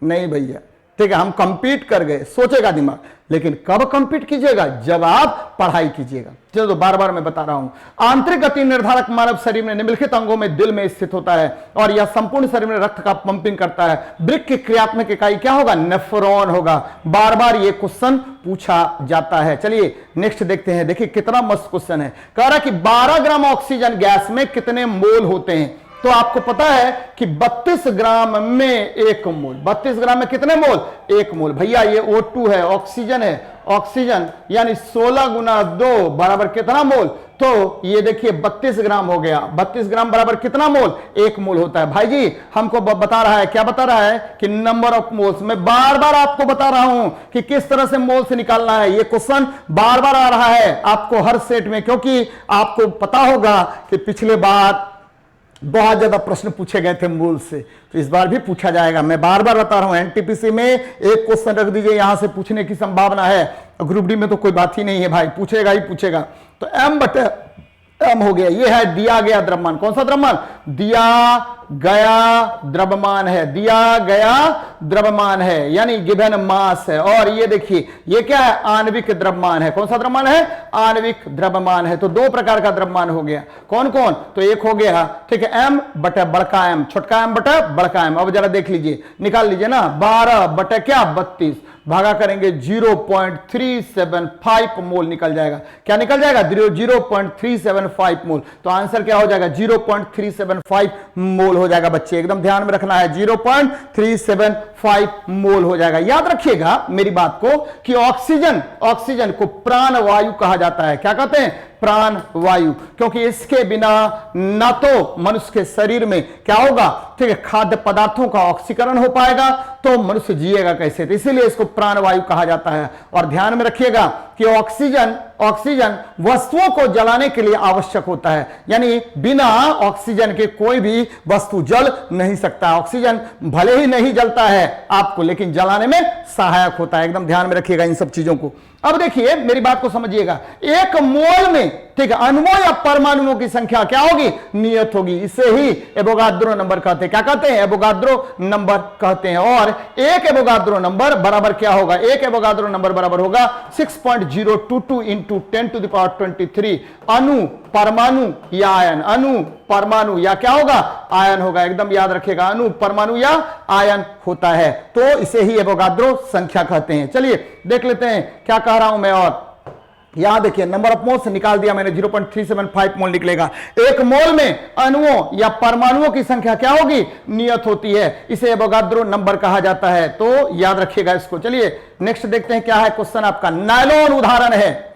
नहीं भैया ठीक है हम कंपीट कर गए, सोचेगा दिमाग। लेकिन कब कंपीट कीजिएगा, जब आप पढ़ाई कीजिएगा। चलो तो बार बार मैं बता रहा हूं, आंतरिक गति निर्धारक मानव शरीर में निम्नलिखित अंगों में दिल में स्थित होता है, और यह संपूर्ण शरीर में रक्त का पंपिंग करता है। वृक्क की क्रियात्मक इकाई क्या होगा, नेफ्रॉन होगा। बार बार ये क्वेश्चन पूछा जाता है। चलिए नेक्स्ट देखते हैं, देखिए कितना मस्त क्वेश्चन है। कह रहा कि 12 ग्राम ऑक्सीजन गैस में कितने मोल होते हैं, तो आपको पता है कि 32 ग्राम में 1 मोल, 32 ग्राम में कितने मोल, 1 मोल। भैया ये O2 है, ऑक्सीजन है, ऑक्सीजन यानी 16 गुना 2 बराबर कितना मोल, तो ये देखिए 32 ग्राम हो गया, 32 ग्राम बराबर कितना मोल, 1 मोल होता है। भाई जी हमको बता रहा है, क्या बता रहा है कि नंबर ऑफ मोल्स। मैं बार बार आपको बता रहा हूं कि किस तरह से मोल से निकालना है, ये क्वेश्चन बार बार आ रहा है आपको हर सेट में, क्योंकि आपको पता होगा कि पिछले बार बहुत ज्यादा प्रश्न पूछे गए थे मूल से, तो इस बार भी पूछा जाएगा। मैं बार बार बता रहा हूं एनटीपीसी में एक क्वेश्चन रख दीजिए, यहां से पूछने की संभावना है। ग्रुप डी में तो कोई बात ही नहीं है भाई, पूछेगा ही पूछेगा। तो m हो गया, ये है दिया गया द्रव्यमान। कौन सा द्रव्यमान, दिया गया द्रव्यमान है, दिया गया द्रव्यमान है, यानी गिवन मास है। और ये देखिए ये क्या है, आणविक द्रव्यमान है। कौन सा द्रव्यमान है, आणविक द्रव्यमान है। तो 2 प्रकार का द्रव्यमान हो गया, कौन कौन, तो एक हो गया ठीक है m बटा बड़का m, छोटका m बटा बड़का m। अब जरा देख लीजिए, निकाल लीजिए ना, 12 बटा क्या 32 भागा करेंगे 0.375 मोल निकल जाएगा। क्या निकल जाएगा, 0.375 मोल। तो आंसर क्या हो जाएगा, 0.375 मोल हो जाएगा। बच्चे एकदम ध्यान में रखना है, 0.375 मोल हो जाएगा। याद रखिएगा मेरी बात को कि ऑक्सीजन को प्राण वायु कहा जाता है। क्या कहते हैं, प्राण वायु, क्योंकि इसके बिना ना तो मनुष्य के शरीर में क्या होगा, ठीक है, खाद्य पदार्थों का ऑक्सीकरण हो पाएगा, तो मनुष्य जिएगा कैसे। तो इसीलिए इसको प्राण वायु कहा जाता है। और ध्यान में रखिएगा कि ऑक्सीजन वस्तुओं को जलाने के लिए आवश्यक होता है, यानी बिना ऑक्सीजन के कोई भी वस्तु जल नहीं सकता। ऑक्सीजन भले ही नहीं जलता है आपको, लेकिन जलाने में सहायक होता है। एकदम ध्यान में रखिएगा इन सब चीजों को। अब देखिए मेरी बात को समझिएगा, एक मोल में, ठीक है, अणुओं या परमाणुओं की संख्या क्या होगी, नियत होगी। इसे ही एवोगाद्रो नंबर कहते हैं। क्या कहते हैं, एवोगाद्रो नंबर कहते हैं। और एक एवोगाद्रो नंबर बराबर क्या होगा, एक एवोगाद्रो नंबर बराबर होगा 6.022 इंटू 10⁻23 अणु परमाणु या आयन, अणु परमाणु या क्या होगा, आयन होगा। एकदम याद रखिएगा, अणु परमाणु या आयन होता है, तो इसे ही एवोगाद्रो संख्या कहते हैं। चलिए देख लेते हैं क्या कह रहा हूं मैं। और यहां देखिए नंबर ऑफ मोल्स निकाल दिया मैंने, 0.375 मोल निकलेगा। एक मोल में अणुओं या परमाणुओं की संख्या क्या होगी, नियत होती है। इसे एवोगाद्रो नंबर कहा जाता है, तो याद रखिएगा इसको। चलिए नेक्स्ट देखते हैं क्या है क्वेश्चन आपका। नायलॉन उदाहरण है,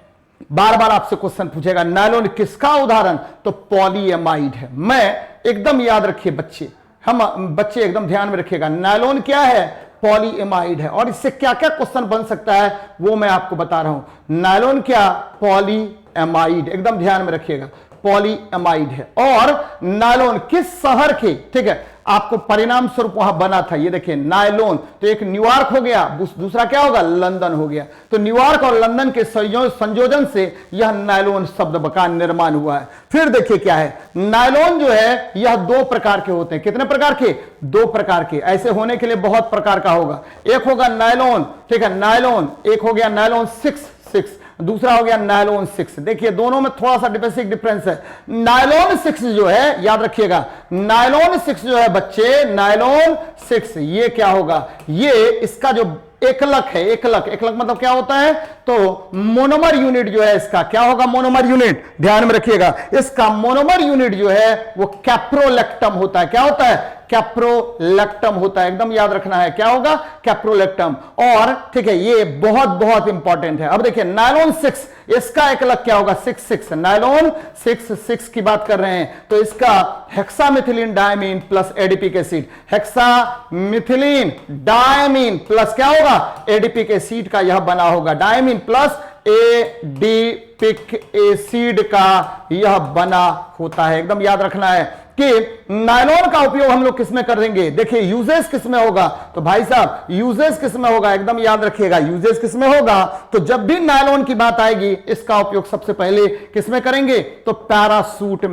बार बार आपसे क्वेश्चन पूछेगा, नायलॉन किसका उदाहरण, तो पॉलीएमाइड है। मैं एकदम याद रखिए बच्चे, हम बच्चे एकदम ध्यान में रखिएगा, नायलॉन क्या है, पॉलीएमाइड है। और इससे क्या क्या क्वेश्चन बन सकता है वो मैं आपको बता रहा हूं। नायलॉन क्या, पॉलीएमाइड, एकदम ध्यान में रखिएगा, पॉलीएमाइड है। और नायलॉन किस शहर के, ठीक है, आपको परिणाम स्वरूप वहां बना था। ये देखिए नायलॉन, तो एक न्यूयॉर्क हो गया, दूसरा क्या होगा, लंदन हो गया। तो न्यूयॉर्क और लंदन के संयोजन से यह नायलॉन शब्द का निर्माण हुआ है। फिर देखिए क्या है, नायलॉन जो है यह दो प्रकार के होते हैं। कितने प्रकार के, दो प्रकार के। ऐसे होने के लिए बहुत प्रकार का होगा। एक होगा नायलॉन, ठीक है, नायलॉन, एक हो गया नायलॉन 6, दूसरा हो गया नायलॉन 6। देखिए दोनों में थोड़ा सा बेसिक डिफरेंस है। नायलॉन 6 जो है, याद रखिएगा, नायलॉन 6 जो है बच्चे, नायलॉन 6 ये क्या होगा, ये इसका जो एकलक है, एकलक मतलब क्या होता है, तो मोनोमर यूनिट जो है इसका क्या होगा, मोनोमर यूनिट, ध्यान में रखिएगा, इसका मोनोमर यूनिट जो है वो कैप्रोलेक्टम होता है। क्या होता है, कैप्रोलेक्टम होता है। एकदम याद रखना है, क्या होगा, कैप्रोलेक्टम। और ठीक है, ये बहुत बहुत इंपॉर्टेंट है। अब देखिए नायलॉन 6, इसका एकलक क्या होगा, 6 नायलॉन 6 की बात कर रहे हैं, तो इसका हेक्सामिथिलीन diamine plus adipic acid, हेक्सामिथिलीन diamine plus क्या होगा, एडीपिक एसिड का यह बना होगा, डायमीन प्लस एडीपिक एसिड का यह बना होता है। एकदम याद रखना है कि नायलॉन का उपयोग हम लोग किसमें करेंगे, देखिए यूजेस किसमें होगा, तो भाई साहब यूजेस किसमें होगा, एकदम याद रखिएगा, यूजेस किसमें होगा, तो जब भी नायलॉन की बात आएगी इसका उपयोग सबसे पहले किसमें करेंगे, तो पैरासूट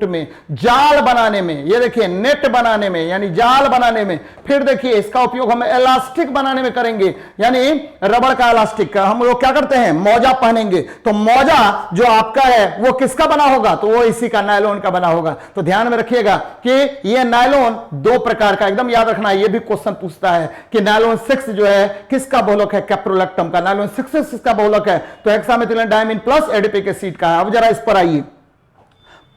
में, जाल बनाने में, ये देखिए नेट बनाने में, यानी जाल बनाने में। फिर देखिए इसका उपयोग हम इलास्टिक बनाने में करेंगे, यानी रबड़ का इलास्टिक का हम लोग क्या करते हैं, मौजा पहनेंगे, तो मौजा जो आपका है वो किसका बना होगा, तो वो इसी का, नायलॉन का बना होगा। तो ध्यान में रखिएगा कि ये नायलॉन दो प्रकार का, एकदम याद रखना है। ये भी क्वेश्चन पूछता है कि नायलॉन 6 जो है किसका बहुलक है, कैप्रोलेक्टम का। नायलॉन 6 किसका बहुलक है, तो हेक्सामिथिलीन डायमीन प्लस एडीपिक एसिड का है। अब जरा इस पर आइए,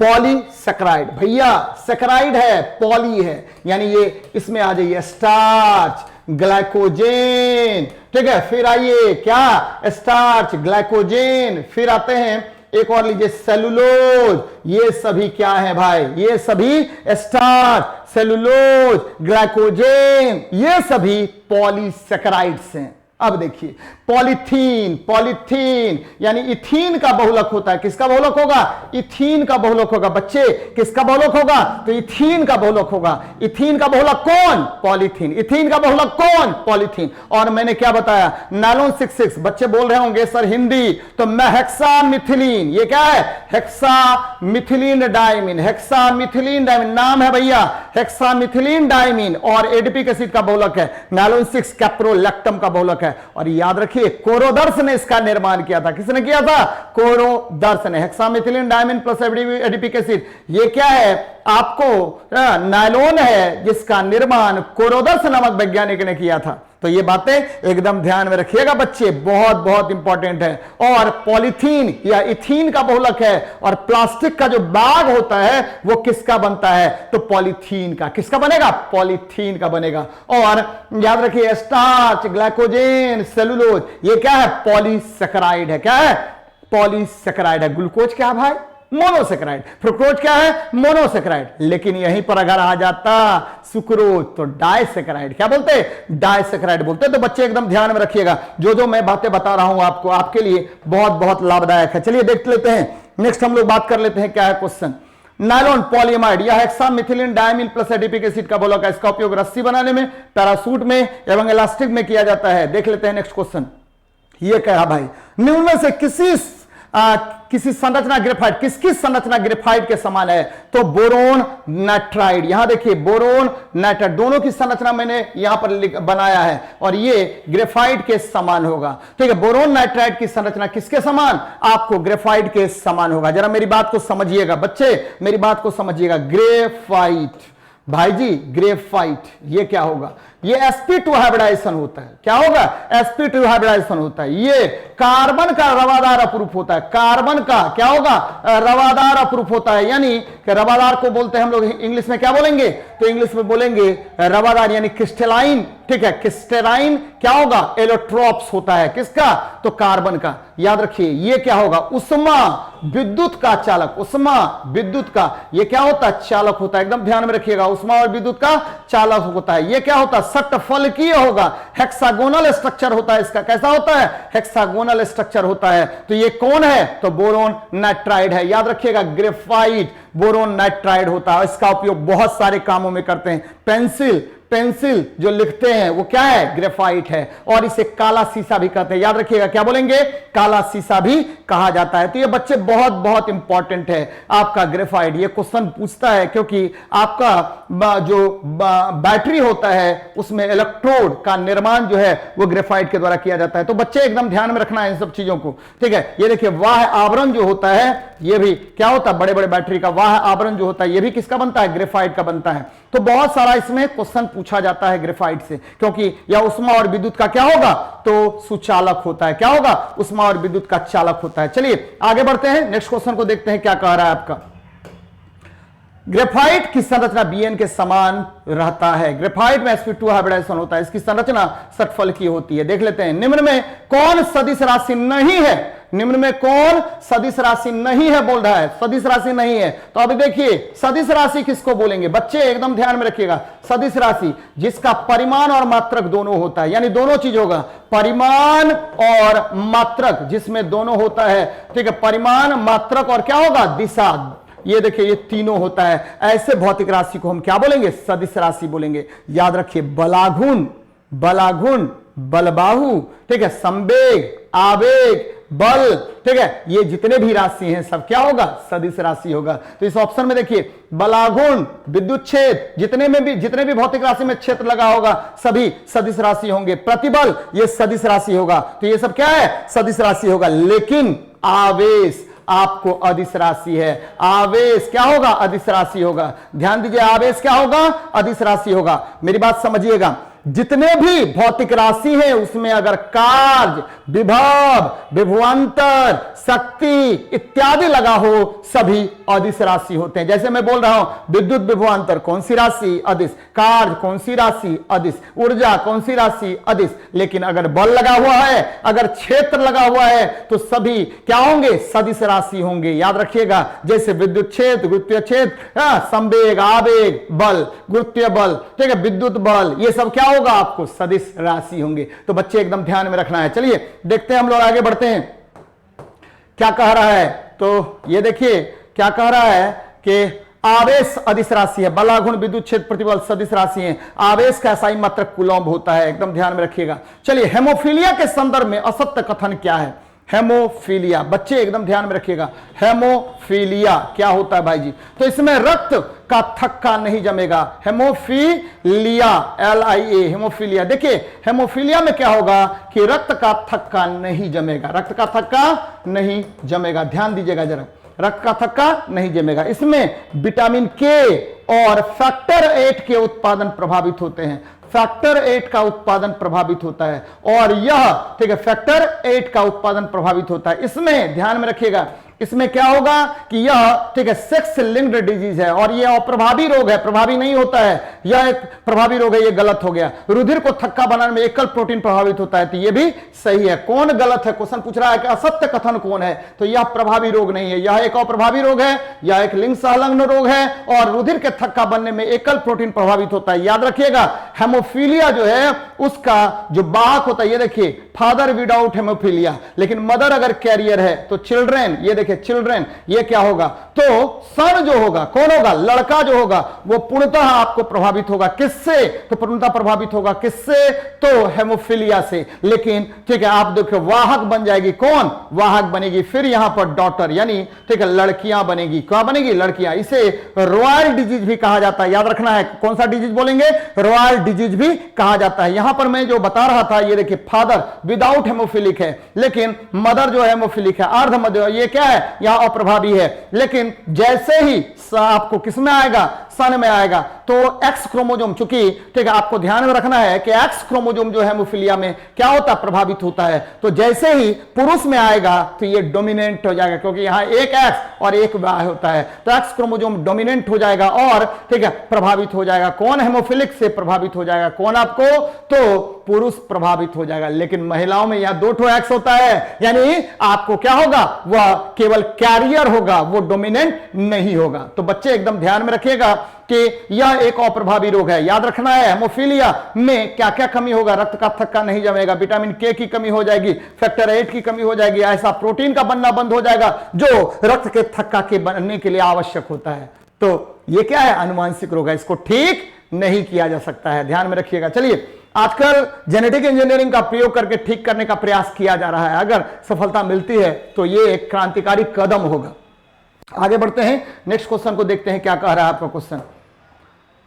पॉलीसैकेराइड, भैया सैकेराइड है, पॉली है, यानी ये इसमें आ जाइए, स्टार्च, ग्लाइकोजेन, ठीक है। फिर आइए क्या, स्टार्च, ग्लाइकोजेन, फिर आते हैं एक और लीजिए, सेलुलोज। ये सभी क्या है भाई, ये सभी स्टार्च, सेलुलोज, ग्लाइकोजेन, ये सभी पॉलीसैकेराइड्स हैं। अब देखिए पॉलीथीन यानी इथीन का बहुलक होता है। किसका बहुलक होगा, इथीन का बहुलक होगा। बच्चे किसका बहुलक होगा, तो इथीन का बहुलक होगा। इथीन का बहुलक कौन, पॉलीथीन। इथीन का बहुलक कौन, पॉलीथीन। और मैंने क्या बताया, नायलॉन 6, बच्चे बोल रहे होंगे सर हिंदी, तो मैं हेक्सामिथिलीन, ये क्या है, हेक्सामिथिलीन डायमीन, हेक्सामिथिलीन डायमीन नाम है भैया, हेक्सामिथिलीन डायमीन, और एडीपिक एसिड का बहुलक है। नायलॉन 6 कैप्रोलेक्टम का बहुलक है। और याद रखिए कोरोदर्स ने इसका निर्माण किया था। किसने किया था, कोरोदर्स ने। हेक्सामिथिलीन डायमीन प्लस एडीपिक एसिड, ये क्या है, आपको नायलॉन है जिसका निर्माण कोरोदर्स नामक वैज्ञानिक ने किया था। तो ये बातें एकदम ध्यान में रखिएगा बच्चे, बहुत बहुत इंपॉर्टेंट है। और पॉलीथीन या इथीन का बहुलक है, और प्लास्टिक का जो बैग होता है वो किसका बनता है, तो पॉलीथीन का। किसका बनेगा, पॉलीथीन का बनेगा। और याद रखिए स्टार्च, ग्लाइकोजेन, सेलुलोज, ये क्या है, पॉलीसैकेराइड है। क्या है, पॉलीसेकेराइड है। ग्लूकोज क्या है भाई? मोनोसेकेराइड। फ्रुक्टोज क्या है? मोनोसेकेराइड। लेकिन यहीं पर अगर आ जाता सुक्रोज तो डाइसेकेराइड। क्या बोलते हैं? डाइसेकेराइड बोलते हैं। तो बच्चे एकदम ध्यान में रखिएगा, जो मैं बातें बता रहा हूं आपको, आपके लिए बहुत बहुत लाभदायक है। चलिए देख लेते हैं, नेक्स्ट हम लोग बात कर लेते हैं क्या है क्वेश्चन। नायलॉन पॉलीएमाइड या हेक्सामिथिलीन डायमीन प्लस एडीपिक एसिड का बोला का इसका उपयोग रस्सी बनाने में, पैरासूट में एवं इलास्टिक में किया जाता है। देख लेते हैं नेक्स्ट क्वेश्चन। ये कहा भाई निम्न में से किसी संरचना ग्रेफाइट, किसकी संरचना ग्रेफाइट के समान है? तो बोरोन नाइट्राइड। यहां देखिए बोरोन नाइट्राइड, दोनों की संरचना मैंने यहां पर बनाया है और ये ग्रेफाइट के समान होगा। ठीक है, बोरोन नाइट्राइड की संरचना किसके समान? आपको ग्रेफाइट के समान होगा। जरा मेरी बात को समझिएगा बच्चे, मेरी बात को समझिएगा। ग्रेफाइट भाई जी, ग्रेफाइट ये क्या होगा? ये sp2 हाइब्रिडाइजेशन होता है। क्या होगा? sp2 हाइब्रिडाइजेशन होता है। ये कार्बन का रवादार अपरूप होता है। कार्बन का क्या होगा? रवादार अपरूप होता है। यानी कि रवादार को बोलते हैं हम लोग इंग्लिश में क्या बोलेंगे? तो इंग्लिश में बोलेंगे रवादार, यानी क्रिस्टलाइन। ठीक है, क्रिस्टलाइन क्या होगा? एलोट्रोप्स होता है। किसका? तो कार्बन का। याद रखिए ये क्या होगा? उष्मा विद्युत का चालक। उष्मा विद्युत का ये क्या होता है? चालक होता है। एकदम ध्यान में रखिएगा, उष्मा और विद्युत का चालक होता है। ये क्या होता है? षटफलकीय होगा। हेक्सागोनल स्ट्रक्चर होता है इसका। कैसा होता है? हेक्सागोनल स्ट्रक्चर होता है। तो ये कौन है? तो बोरोन नाइट्राइड है। याद रखिएगा ग्रेफाइट बोरोन नाइट्राइड होता है। इसका उपयोग बहुत सारे कामों में करते हैं। पेंसिल जो लिखते हैं वो क्या है? ग्रेफाइट है। और इसे काला शीशा भी कहते हैं। याद रखिएगा क्या बोलेंगे? काला शीशा भी कहा जाता है। तो ये बच्चे बहुत बहुत इंपॉर्टेंट है आपका ग्रेफाइट। ये क्वेश्चन पूछता है क्योंकि आपका जो बैटरी होता है उसमें इलेक्ट्रोड का निर्माण जो है वो ग्रेफाइट के द्वारा किया जाता है। तो बच्चे एकदम ध्यान में रखना है इन सब चीजों को। ठीक है, ये देखिए वाह आवरण जो होता है ये भी क्या होता है? बड़े बड़े बैटरी का वाह आवरण जो होता है ये भी किसका बनता है? ग्रेफाइट का बनता है। तो बहुत सारा इसमें क्वेश्चन पूछा जाता है ग्रेफाइट से, क्योंकि यह उष्मा और विद्युत का क्या होगा? तो सुचालक होता है। क्या होगा? उष्मा और विद्युत का चालक होता है। चलिए आगे बढ़ते हैं, नेक्स्ट क्वेश्चन को देखते हैं क्या कह रहा है आपका। ग्रेफाइट की संरचना बीएन के समान रहता है। ग्रेफाइट में sp2 हाइब्रिडाइजेशन होता है। इसकी संरचना षटफलकीय होती है। देख लेते हैं, निम्न में कौन सदिश राशि नहीं है? निम्न में कौन सदिश राशि नहीं है बोल रहा है? सदिश राशि नहीं है। तो अभी देखिए सदिश राशि किसको बोलेंगे? बच्चे एकदम ध्यान में रखिएगा। सदिश राशि जिसका परिमाण और मात्रक दोनों होता है, यानी दोनों चीज होगा, परिमाण और मात्रक, जिसमें दोनों होता है। ठीक है, परिमाण, मात्रक और क्या होगा? दिशा। ये देखिए ये तीनों होता है। ऐसे भौतिक राशि को हम क्या बोलेंगे? सदिश राशि बोलेंगे। याद रखिए बलाघुन, बलबाहु, ठीक है, संवेग, आवेग, बल, ठीक है, ये जितने भी राशि हैं सब क्या होगा? सदिश राशि होगा। तो इस ऑप्शन में देखिए बलाघुन, विद्युत क्षेत्र, जितने भी भौतिक राशि में क्षेत्र लगा होगा सभी सदिश राशि होंगे। प्रतिबल ये सदिश राशि होगा। तो ये सब क्या है? सदिश राशि होगा। लेकिन आवेश आपको अदिश राशि है। आवेश क्या होगा? अदिश राशि होगा। ध्यान दीजिए, आवेश क्या होगा? अदिश राशि होगा। मेरी बात समझिएगा, जितने भी भौतिक राशि हैं उसमें अगर कार्य, विभव, विभवांतर, शक्ति इत्यादि लगा हो सभी अदिश राशि होते हैं। जैसे मैं बोल रहा हूं विद्युत विभवांतर कौन सी राशि? अदिश। कार्य कौन सी राशि? अदिश। ऊर्जा कौन सी राशि? अदिश। लेकिन अगर बल लगा हुआ है, अगर क्षेत्र लगा हुआ है तो सभी क्या होंगे? सदिश राशि होंगे। याद रखिएगा, जैसे विद्युत क्षेत्र, गुरुत्वीय क्षेत्र, संवेग, आवेग, बल, गुरुत्वीय बल, ठीक है, विद्युत बल, ये सब क्या होगा? आपको सदिश राशि होंगे। तो बच्चे एकदम ध्यान में रखना है। चलिए देखते हैं, हम लोग आगे बढ़ते हैं क्या कह रहा है। तो ये देखिए क्या कह रहा है कि आवेश अदिश राशि है, बलाघुन, विद्युत क्षेत्र, प्रतिबल सदिश राशि है। आवेश का SI मात्रक कूलम्ब होता है। एकदम ध्यान में रखिएगा। चलिए हेमोफीलिया के संदर्भ में असत्य कथन क्या है? हेमोफीलिया, बच्चे एकदम ध्यान में रखिएगा। हेमोफीलिया क्या होता है भाई जी? तो इसमें रक्त का थक्का नहीं जमेगा। Haemophilia, LIA, haemophilia. देखिए हेमोफीलिया में क्या होगा कि रक्त का थक्का नहीं जमेगा। रक्त का थक्का नहीं जमेगा। ध्यान दीजिएगा जरा, रक्त का थक्का नहीं जमेगा। इसमें विटामिन के और फैक्टर 8 के उत्पादन प्रभावित होते हैं। फैक्टर 8 का उत्पादन प्रभावित होता है और यह, ठीक है, फैक्टर 8 का उत्पादन प्रभावित होता है। इसमें ध्यान में रखिएगा इसमें क्या होगा कि यह ठीक है सेक्स लिंक्ड डिजीज है और यह अप्रभावी रोग है, प्रभावी नहीं होता है, यह एक प्रभावी रोग है, यह गलत हो गया। रुधिर को थक्का बनाने में एकल प्रोटीन प्रभावित होता है, तो यह भी सही है। कौन गलत है, क्वेश्चन पूछ रहा है कि असत्य कथन कौन है, तो यह प्रभावी रोग नहीं है, यह एक अप्रभावी रोग है, यह एक लिंग संलग्न रोग है और रुधिर के थक्का बनने में एकल प्रोटीन प्रभावित होता है। याद रखिएगा हेमोफीलिया जो है उसका जो वाहक होता है, ये देखिए फादर विदाउट हेमोफीलिया, लेकिन मदर अगर कैरियर है तो चिल्ड्रेन, ये देखिए चिल्ड्रेन, ये क्या होगा, तो सन जो होगा, कौन होगा, लड़का जो होगा वो पूर्णतः आपको प्रभावित होगा। किससे, तो पूर्णतः प्रभावित होगा किससे, तो हेमोफीलिया से। लेकिन ठीक है आप देखो वाहक बन जाएगी, कौन वाहक बनेगी, फिर यहां पर डॉटर यानी ठीक है लड़कियां बनेगी, क्या बनेगी, लड़कियां। इसे रॉयल डिजीज भी कहा जाता है, याद रखना है कौन सा डिजीज बोलेंगे, रॉयल डिजीज भी कहा जाता है। यहां पर मैं जो बता रहा था, ये देखिए फादर विदाउट हेमोफिलिक है, लेकिन मदर जो है हेमोफिलिक है, अर्ध मध्य, ये क्या है, यहां अप्रभावी है। लेकिन जैसे ही आपको किसमें आएगा, सन में आएगा, तो एक्स क्रोमोजोम, चूंकि ठीक है आपको ध्यान में रखना है कि एक्स क्रोमोजोम जो है हेमोफिलिया में क्या होता है, प्रभावित होता है। तो जैसे ही पुरुष में आएगा तो ये डोमिनेंट हो जाएगा, क्योंकि यहां एक एक्स और एक वाई होता है, तो एक्स क्रोमोजोम डोमिनेंट हो जाएगा और ठीक है प्रभावित हो जाएगा। कौन हेमोफिलिक से प्रभावित हो जाएगा, कौन आपको, तो पुरुष प्रभावित हो जाएगा। लेकिन महिलाओं में यहां 2 एक्स होता है, यानी आपको क्या होगा, वह केवल कैरियर होगा, वो डोमिनेंट नहीं होगा। तो बच्चे एकदम ध्यान में रखिएगा कि यह एक अप्रभावी रोग है। याद रखना है हेमोफीलिया में क्या क्या कमी होगा, रक्त का थक्का नहीं जमेगा, विटामिन के की कमी हो जाएगी, फैक्टर 8 की कमी हो जाएगी, ऐसा प्रोटीन का बनना बंद हो जाएगा जो रक्त के थक्का के बनने के लिए आवश्यक होता है। तो यह क्या है, अनुवांशिक रोग है, इसको ठीक नहीं किया जा सकता है, ध्यान में रखिएगा। चलिए आजकल जेनेटिक इंजीनियरिंग का प्रयोग करके ठीक करने का प्रयास किया जा रहा है, अगर सफलता मिलती है तो यह एक क्रांतिकारी कदम होगा। आगे बढ़ते हैं, नेक्स्ट क्वेश्चन को देखते हैं क्या कह रहा है आपका क्वेश्चन।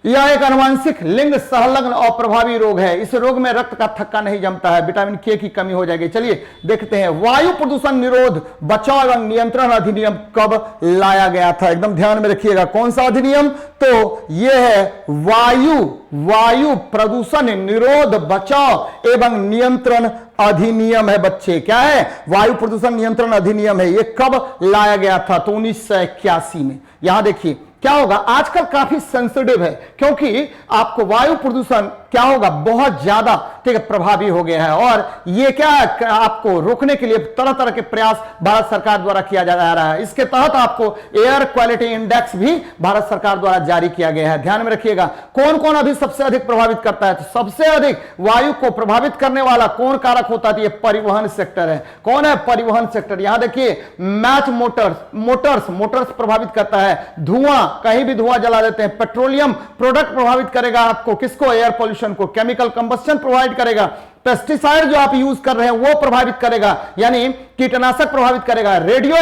यह एक अनुवांशिक लिंग संलग्न अप्रभावी रोग है, इस रोग में रक्त का थक्का नहीं जमता है, विटामिन के की कमी हो जाएगी। चलिए देखते हैं वायु प्रदूषण निरोध बचाव एवं नियंत्रण अधिनियम कब लाया गया था, एकदम ध्यान में रखिएगा। कौन सा अधिनियम, तो यह है वायु प्रदूषण निरोध बचाव एवं नियंत्रण अधिनियम है बच्चे। क्या है, वायु प्रदूषण नियंत्रण अधिनियम है। यह कब लाया गया था, तो 1981 में। यहां देखिए क्या होगा, आजकल काफी सेंसिटिव है, क्योंकि आपको वायु प्रदूषण क्या होगा, बहुत ज्यादा ठीक है प्रभावी हो गया है, और ये क्या है, आपको रोकने के लिए तरह तरह के प्रयास भारत सरकार द्वारा किया जा रहा है। इसके तहत आपको एयर क्वालिटी इंडेक्स भी भारत सरकार द्वारा जारी किया गया है। ध्यान में रखिएगा कौन कौन अभी सबसे अधिक प्रभावित करता है, तो सबसे अधिक वायु को प्रभावित करने वाला कौन कारक होता है, ये परिवहन सेक्टर है। कौन है, परिवहन सेक्टर। यहां देखिए मैच मोटर्स प्रभावित करता है, धुआं, कहीं भी धुआं जला देते हैं, पेट्रोलियम प्रोडक्ट प्रभावित करेगा आपको, किसको, एयर पॉल्यूशन को, केमिकल कंबस्टन प्रोवाइड करेगा, पेस्टिसाइड जो आप यूज कर रहे हैं वो प्रभावित करेगा, यानी कीटनाशक प्रभावित करेगा, रेडियो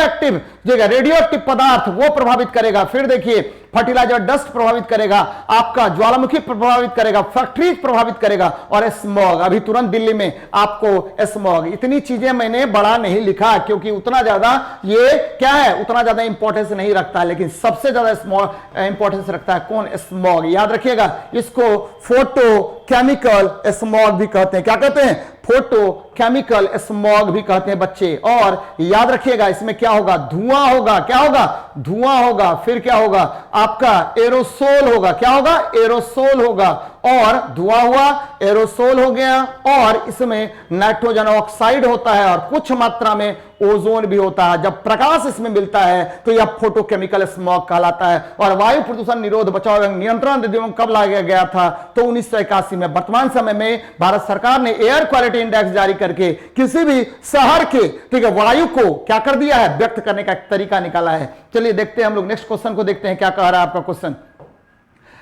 एक्टिव पदार्थ वो प्रभावित करेगा। फिर देखिए फर्टिलाइजर डस्ट प्रभावित करेगा, आपका ज्वालामुखी प्रभावित करेगा, फैक्ट्रीज प्रभावित करेगा, और स्मॉग, अभी तुरंत दिल्ली में आपको स्मॉग। इतनी चीजें मैंने बड़ा नहीं लिखा क्योंकि उतना ज्यादा ये क्या है, उतना ज्यादा इंपॉर्टेंस नहीं रखता, लेकिन सबसे ज्यादा इंपॉर्टेंस रखता है कौन, स्मॉग। याद रखिएगा इसको फोटो केमिकल स्मॉग भी कहते हैं। क्या कहते हैं, फोटो केमिकल स्मॉग भी कहते हैं बच्चे। और याद रखिएगा इसमें क्या होगा, धुआं होगा, क्या होगा, धुआं होगा। फिर क्या होगा, आपका एरोसोल होगा, क्या होगा, एरोसोल होगा, और धुआं हुआ, एरोसोल हो गया, और इसमें नाइट्रोजन ऑक्साइड होता है और कुछ मात्रा में ओजोन भी होता है। जब प्रकाश इसमें मिलता है तो यह फोटोकेमिकल स्मॉग कहलाता है। और वायु प्रदूषण निरोध बचाव एवं नियंत्रण अधिनियम कब लाया गया था, तो 1981 में। वर्तमान समय में भारत सरकार ने एयर क्वालिटी इंडेक्स जारी करके किसी भी शहर के ठीक है वायु को क्या कर दिया है, व्यक्त करने का एक तरीका निकाला है। चलिए देखते हैं हम लोग नेक्स्ट क्वेश्चन को देखते हैं क्या कह रहा है आपका क्वेश्चन।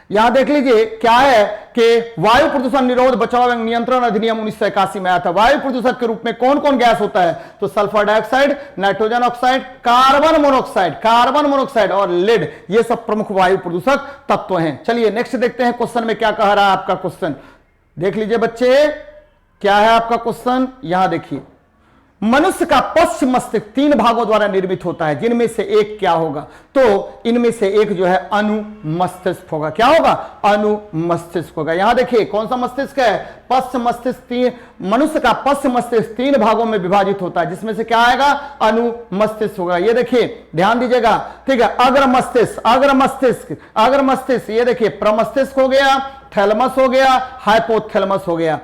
यहां देख लीजिए क्या है कि वायु प्रदूषण निरोध बचाव एवं नियंत्रण अधिनियम 1981 में आया था। वायु प्रदूषक के रूप में कौन कौन गैस होता है, तो sulphur dioxide, nitrogen oxide, carbon monoxide और लेड, ये सब प्रमुख वायु प्रदूषक तत्व हैं। चलिए नेक्स्ट देखते हैं क्वेश्चन में क्या कह रहा है आपका क्वेश्चन। देख लीजिए बच्चे क्या है आपका क्वेश्चन, यहां देखिए मनुष्य का पश्च मस्तिष्क 3 भागों द्वारा निर्मित होता है, जिनमें से एक क्या होगा? तो इनमें से एक जो है अनुमस्तिष्क होगा। क्या होगा? अनुमस्तिष्क होगा। यहां देखिए कौन सा मस्तिष्क है? पश्च मस्तिष्क। मनुष्य का पश्च मस्तिष्क 3 भागों में विभाजित होता है, जिसमें से क्या आएगा? अनुमस्तिष्क होगा। ये देखिए ध्यान दीजिएगा, ठीक है। अग्र मस्तिष्क, अग्र मस्तिष्क, अग्र मस्तिष्क, ये देखिए प्रमस्तिष्क हो गया, थैलमस हो गया, हाइपोथैलेमस हो गया।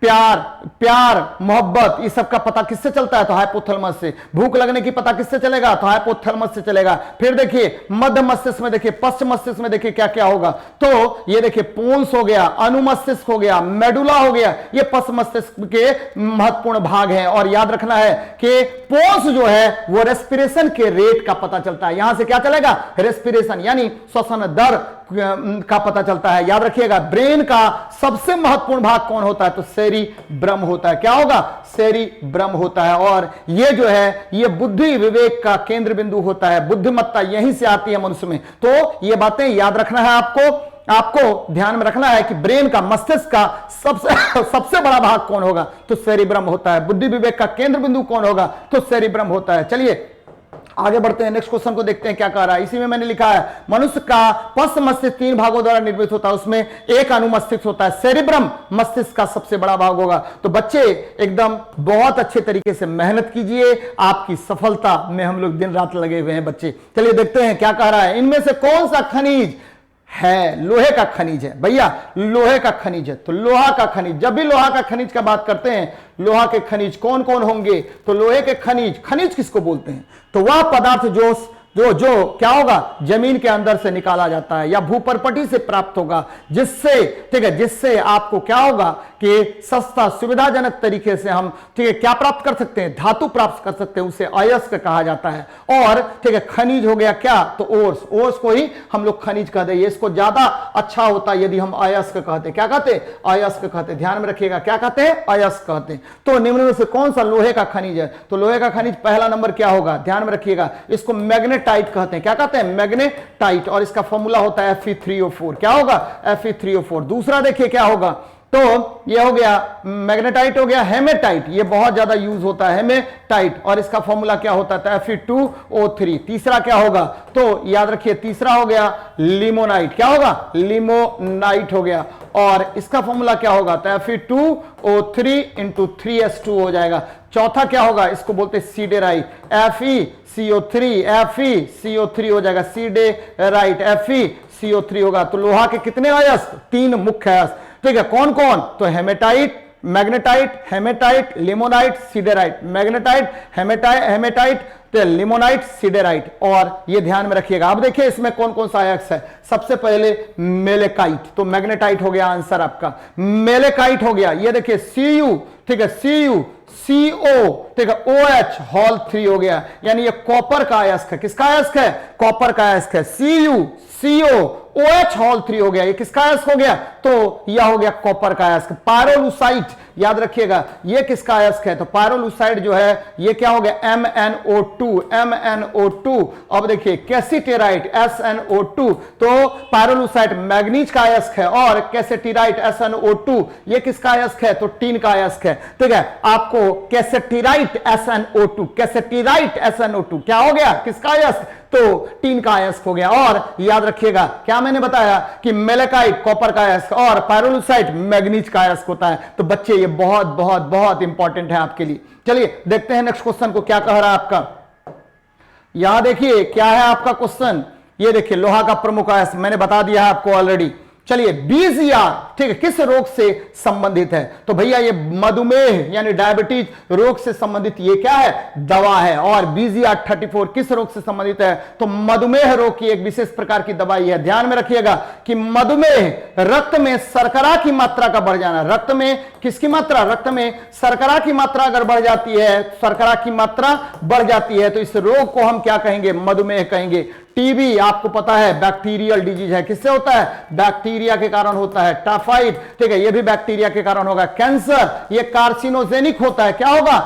प्यार मोहब्बत ये सब का पता किससे चलता है? तो हाइपोथैलेमस से। भूख लगने की पता किससे चलेगा? तो हाइपोथैलेमस से चलेगा। फिर देखिए मध्य मस्तिष्क में, देखिए पश्च मस्तिष्क में देखिए क्या क्या होगा। तो ये देखिए पोन्स हो गया, अनुमस्तिष्क हो गया, मेडुला हो गया, ये पश्च मस्तिष्क के महत्वपूर्ण भाग हैं। और याद रखना है कि पोन्स जो है वो रेस्पिरेशन के रेट का पता चलता है। यहां से क्या चलेगा? रेस्पिरेशन यानी श्वसन दर का पता चलता है। याद रखिएगा ब्रेन का सबसे महत्वपूर्ण भाग कौन होता है? तो सेरिब्रम होता है। क्या होगा? सेरिब्रम होता है। और ये जो है ये बुद्धि विवेक का केंद्र बिंदु होता है। बुद्धिमत्ता यहीं से आती है मनुष्य में। तो ये बातें याद रखना है आपको ध्यान में रखना है कि ब्रेन का, मस्तिष्क का सबसे बड़ा भाग कौन होगा? तो सेरिब्रम होता है। बुद्धि विवेक का केंद्र बिंदु कौन होगा? तो सेरिब्रम होता है। चलिए आगे बढ़ते हैं, नेक्स्ट क्वेश्चन को देखते हैं क्या कह रहा है। इसी में मैंने लिखा है मनुष्य का पश्च मस्तिष्क 3 भागों द्वारा निर्मित होता है, उसमें एक अनुमस्तिष्क होता है। सेरिब्रम मस्तिष्क का सबसे बड़ा भाग होगा। तो बच्चे एकदम बहुत अच्छे तरीके से मेहनत कीजिए, आपकी सफलता में हम लोग दिन रात लगे हुए हैं बच्चे। चलिए देखते हैं क्या कह रहा है। इनमें से कौन सा खनिज है? लोहे का खनिज है भैया, लोहे का खनिज है। तो लोहा का खनिज, जब भी लोहा का खनिज का बात करते हैं, लोहा के खनिज कौन कौन होंगे? तो लोहे के खनिज, खनिज किसको बोलते हैं? तो वह पदार्थ जो क्या होगा? जमीन के अंदर से निकाला जाता है या भूपर्पटी से प्राप्त होगा, जिससे, ठीक है, जिससे आपको क्या होगा कि सस्ता सुविधाजनक तरीके से हम, ठीक है, क्या प्राप्त कर सकते हैं? धातु प्राप्त कर सकते हैं। उसे अयस्क कहा जाता है। और ठीक है, खनिज हो गया क्या? तो ओर्स, ओर्स को ही हम लोग खनिज कहते हैं। इसको ज्यादा अच्छा होता है यदि हम अयस्क कहते। क्या कहते? अयस्क कहते। ध्यान में रखिएगा क्या कहते हैं? अयस्क कहते हैं। तो निम्न में से कौन सा लोहे का खनिज है? तो लोहे का खनिज पहला नंबर क्या होगा? ध्यान में रखिएगा, इसको मैग्नेटाइट कहते हैं। क्या कहते हैं? मैग्नेटाइट। और इसका फॉर्मूला होता है Fe3O4। क्या होगा? Fe3O4। दूसरा देखिए क्या होगा? तो ये हो गया मैग्नेटाइट, हो गया हेमेटाइट, ये बहुत ज्यादा यूज होता है हेमेटाइट, और इसका फॉर्मूला क्या होता है? Fe2O3। तीसरा क्या होगा? तो याद रखिए तीसरा हो गया लिमोनाइट। क्या होगा? लिमोनाइट हो गया। और इसका फॉर्मूला क्या होगा? तो Fe2O3 × 3s2 हो जाएगा। चौथा क्या होगा? इसको बोलते हैं सीडेराइट, FeCO3 हो जाएगा। सीडेराइट FeCO3 होगा। तो लोहा के कितने अयस्क? 3 मुख्य अयस्क, ठीक है। कौन कौन? तो hematite, magnetite, hematite, limonite, siderite. Magnetite, hematite, तो लिमोनाइट, सीडेराइट। और ये ध्यान में रखिएगा। अब देखिए इसमें कौन कौन सा अयस्क है। सबसे पहले मेलेकाइट, तो मैग्नेटाइट हो गया आंसर आपका। मेलेकाइट हो गया, ये देखिए Cu, ठीक है, Cu, CO, ठीक है, OH होल 3 हो गया, यानी ये कॉपर का अयस्क है। किसका अयस्क है? कॉपर का अयस्क है। Cu, CO, OH होल 3 हो गया, ये किसका अयस्क हो गया? तो यह हो गया कॉपर का अयस्क। पायरोलुसाइट, याद रखिएगा ये किसका अयस्क है? तो पायरोलुसाइट जो है ये क्या हो गया? MnO2। अब देखिए कैसिटेराइट SnO2, तो पायरोलुसाइट मैग्नीज का अयस्क है। और कैसेटीराइट SnO2 ये किसका अयस्क है? तो टीन का अयस्क है, ठीक है। आपको कैसेटीराइट SnO2 क्या हो गया? किसका अयस्क? तो टीन का अयस्क हो गया। और याद रखिएगा क्या मैंने बताया कि मेलेकाइट कॉपर का अयस्क और पायरोलुसाइट मैग्नीज का अयस्क होता है। तो बच्चे ये बहुत बहुत बहुत इंपॉर्टेंट है आपके लिए। चलिए देखते हैं नेक्स्ट क्वेश्चन को क्या कह रहा है आपका। यहां देखिए क्या है आपका क्वेश्चन। ये देखिए लोहा का प्रमुख अयस्क मैंने बता दिया है आपको ऑलरेडी। चलिए BZR, ठीक है, किस रोग से संबंधित है? तो भैया ये मधुमेह यानी डायबिटीज रोग से संबंधित ये क्या है? दवा है। और BZR-34 किस रोग से संबंधित है? तो मधुमेह रोग की एक विशेष प्रकार की दवाई है। ध्यान में रखिएगा कि मधुमेह रक्त में शर्करा की मात्रा का बढ़ जाना। रक्त में किसकी मात्रा? रक्त में शर्करा की मात्रा अगर बढ़ जाती है, शर्करा की मात्रा बढ़ जाती है, तो इस रोग को हम क्या कहेंगे? मधुमेह कहेंगे। टीबी आपको पता है बैक्टीरियल डिजीज है। किससे होता है? बैक्टीरिया के कारण होता है। टाइफाइड, ठीक है, ये भी बैक्टीरिया के कारण होगा। कैंसर ये कार्सिनोजेनिक होता है। क्या होगा?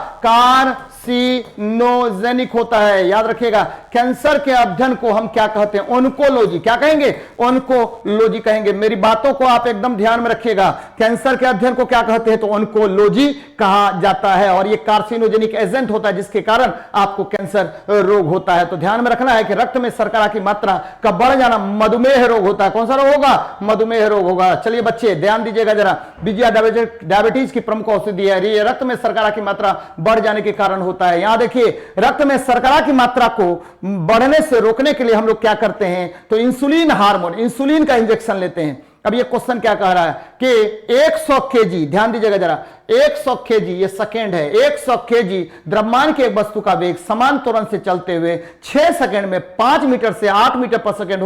कार्सिनोजेनिक होता है। याद रखिएगा, कैंसर के अध्ययन को हम क्या कहते हैं? ओन्कोलॉजी। क्या कहेंगे? ओन्कोलॉजी कहेंगे। मेरी बातों को आप एकदम ध्यान में रखिएगा। कैंसर के अध्ययन को क्या कहते हैं? तो ओन्कोलॉजी कहा जाता है। और ये कार्सिनोजेनिक एजेंट होता है जिसके कारण आपको कैंसर रोग होता है। तो ध्यान में रखना है कि रक्त में शर्करा की मात्रा का बढ़ जाना मधुमेह रोग होता है। कौन सा रोग होगा? मधुमेह रोग होगा। चलिए बच्चे ध्यान दीजिएगा जरा, बीजिया डायबिटीज की प्रमुख औषधि है। ये रक्त में शर्करा की मात्रा बढ़ जाने के कारण होता है। यहां देखिए, रक्त में शर्करा की मात्रा को बढ़ने से रोकने के लिए हम लोग क्या करते हैं? तो इंसुलिन हार्मोन, इंसुलिन का इंजेक्शन लेते हैं। अब ये क्वेश्चन क्या कह रहा है कि 100 केजी, ध्यान दीजिएगा जरा, 100 केजी, ये सेकेंड है, 100 केजी द्रव्यमान के एक वस्तु का वेग समान त्वरण से चलते हुए 6 सेकंड में 5 मीटर से 8 मीटर पर सेकंड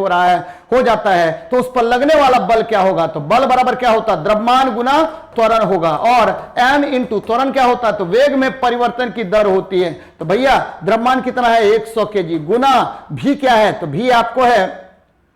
हो जाता है, तो उस पर लगने वाला बल क्या होगा? तो बल बराबर क्या होता है? द्रव्यमान गुना त्वरण होगा। और m इंटू त्वरण क्या होता है? तो वेग में परिवर्तन की दर होती है। तो भैया द्रव्यमान कितना है? 100 केजी गुना भी क्या है? तो भी आपको है,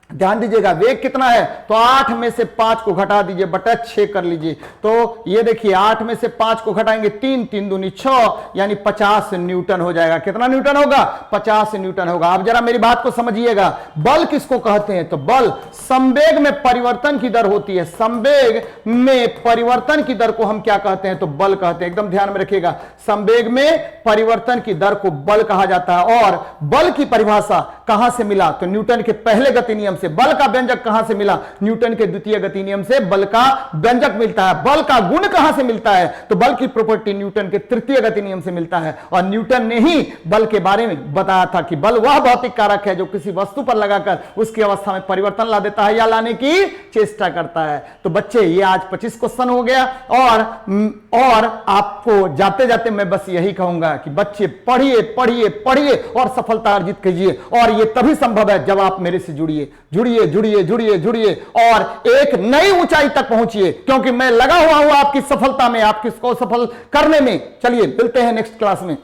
ध्यान दीजिएगा, वेग कितना है? तो 8 में से 5 को घटा दीजिए, बटा 6 कर लीजिए। तो ये देखिए, 8 में से 5 को घटाएंगे 3, 3 दूनी 6, यानी 50 न्यूटन हो जाएगा। कितना न्यूटन होगा? 50 न्यूटन होगा। अब जरा मेरी बात को समझिएगा, बल किसको कहते हैं? तो बल संवेग में परिवर्तन की दर होती है। संवेग में परिवर्तन की दर को हम क्या कहते हैं? तो बल कहते हैं। एकदम ध्यान में रखिएगा, संवेग में परिवर्तन की दर को बल कहा जाता है। और बल की परिभाषा कहां से मिला? तो न्यूटन के पहले गति नियम से। बल का व्यंजक कहां से मिला? न्यूटन के द्वितीय गति नियम से बल का व्यंजक मिलता है। बल का गुण कहां से मिलता है? तो बल की प्रॉपर्टी न्यूटन के तृतीय गति नियम से मिलता है। और न्यूटन ने ही बल के बारे में बताया था कि बल वह भौतिक कारक है जो किसी वस्तु पर लगाकर उसकी अवस्था में परिवर्तन ला देता है या लाने की चेष्टा करता है। तो बच्चे, ये आज 25 क्वेश्चन हो गया। और आपको जाते जाते मैं बस यही कहूंगा कि बच्चे पढ़िए पढ़िए पढ़िए और सफलता अर्जित कीजिए। और ये तभी संभव है जब आप मेरे से जुड़िए जुड़िए जुड़िए जुड़िए जुड़िए और एक नई ऊंचाई तक पहुंचिए, क्योंकि मैं लगा हुआ हूं आपकी सफलता में, आपकी इसको सफल करने में। चलिए मिलते हैं नेक्स्ट क्लास में।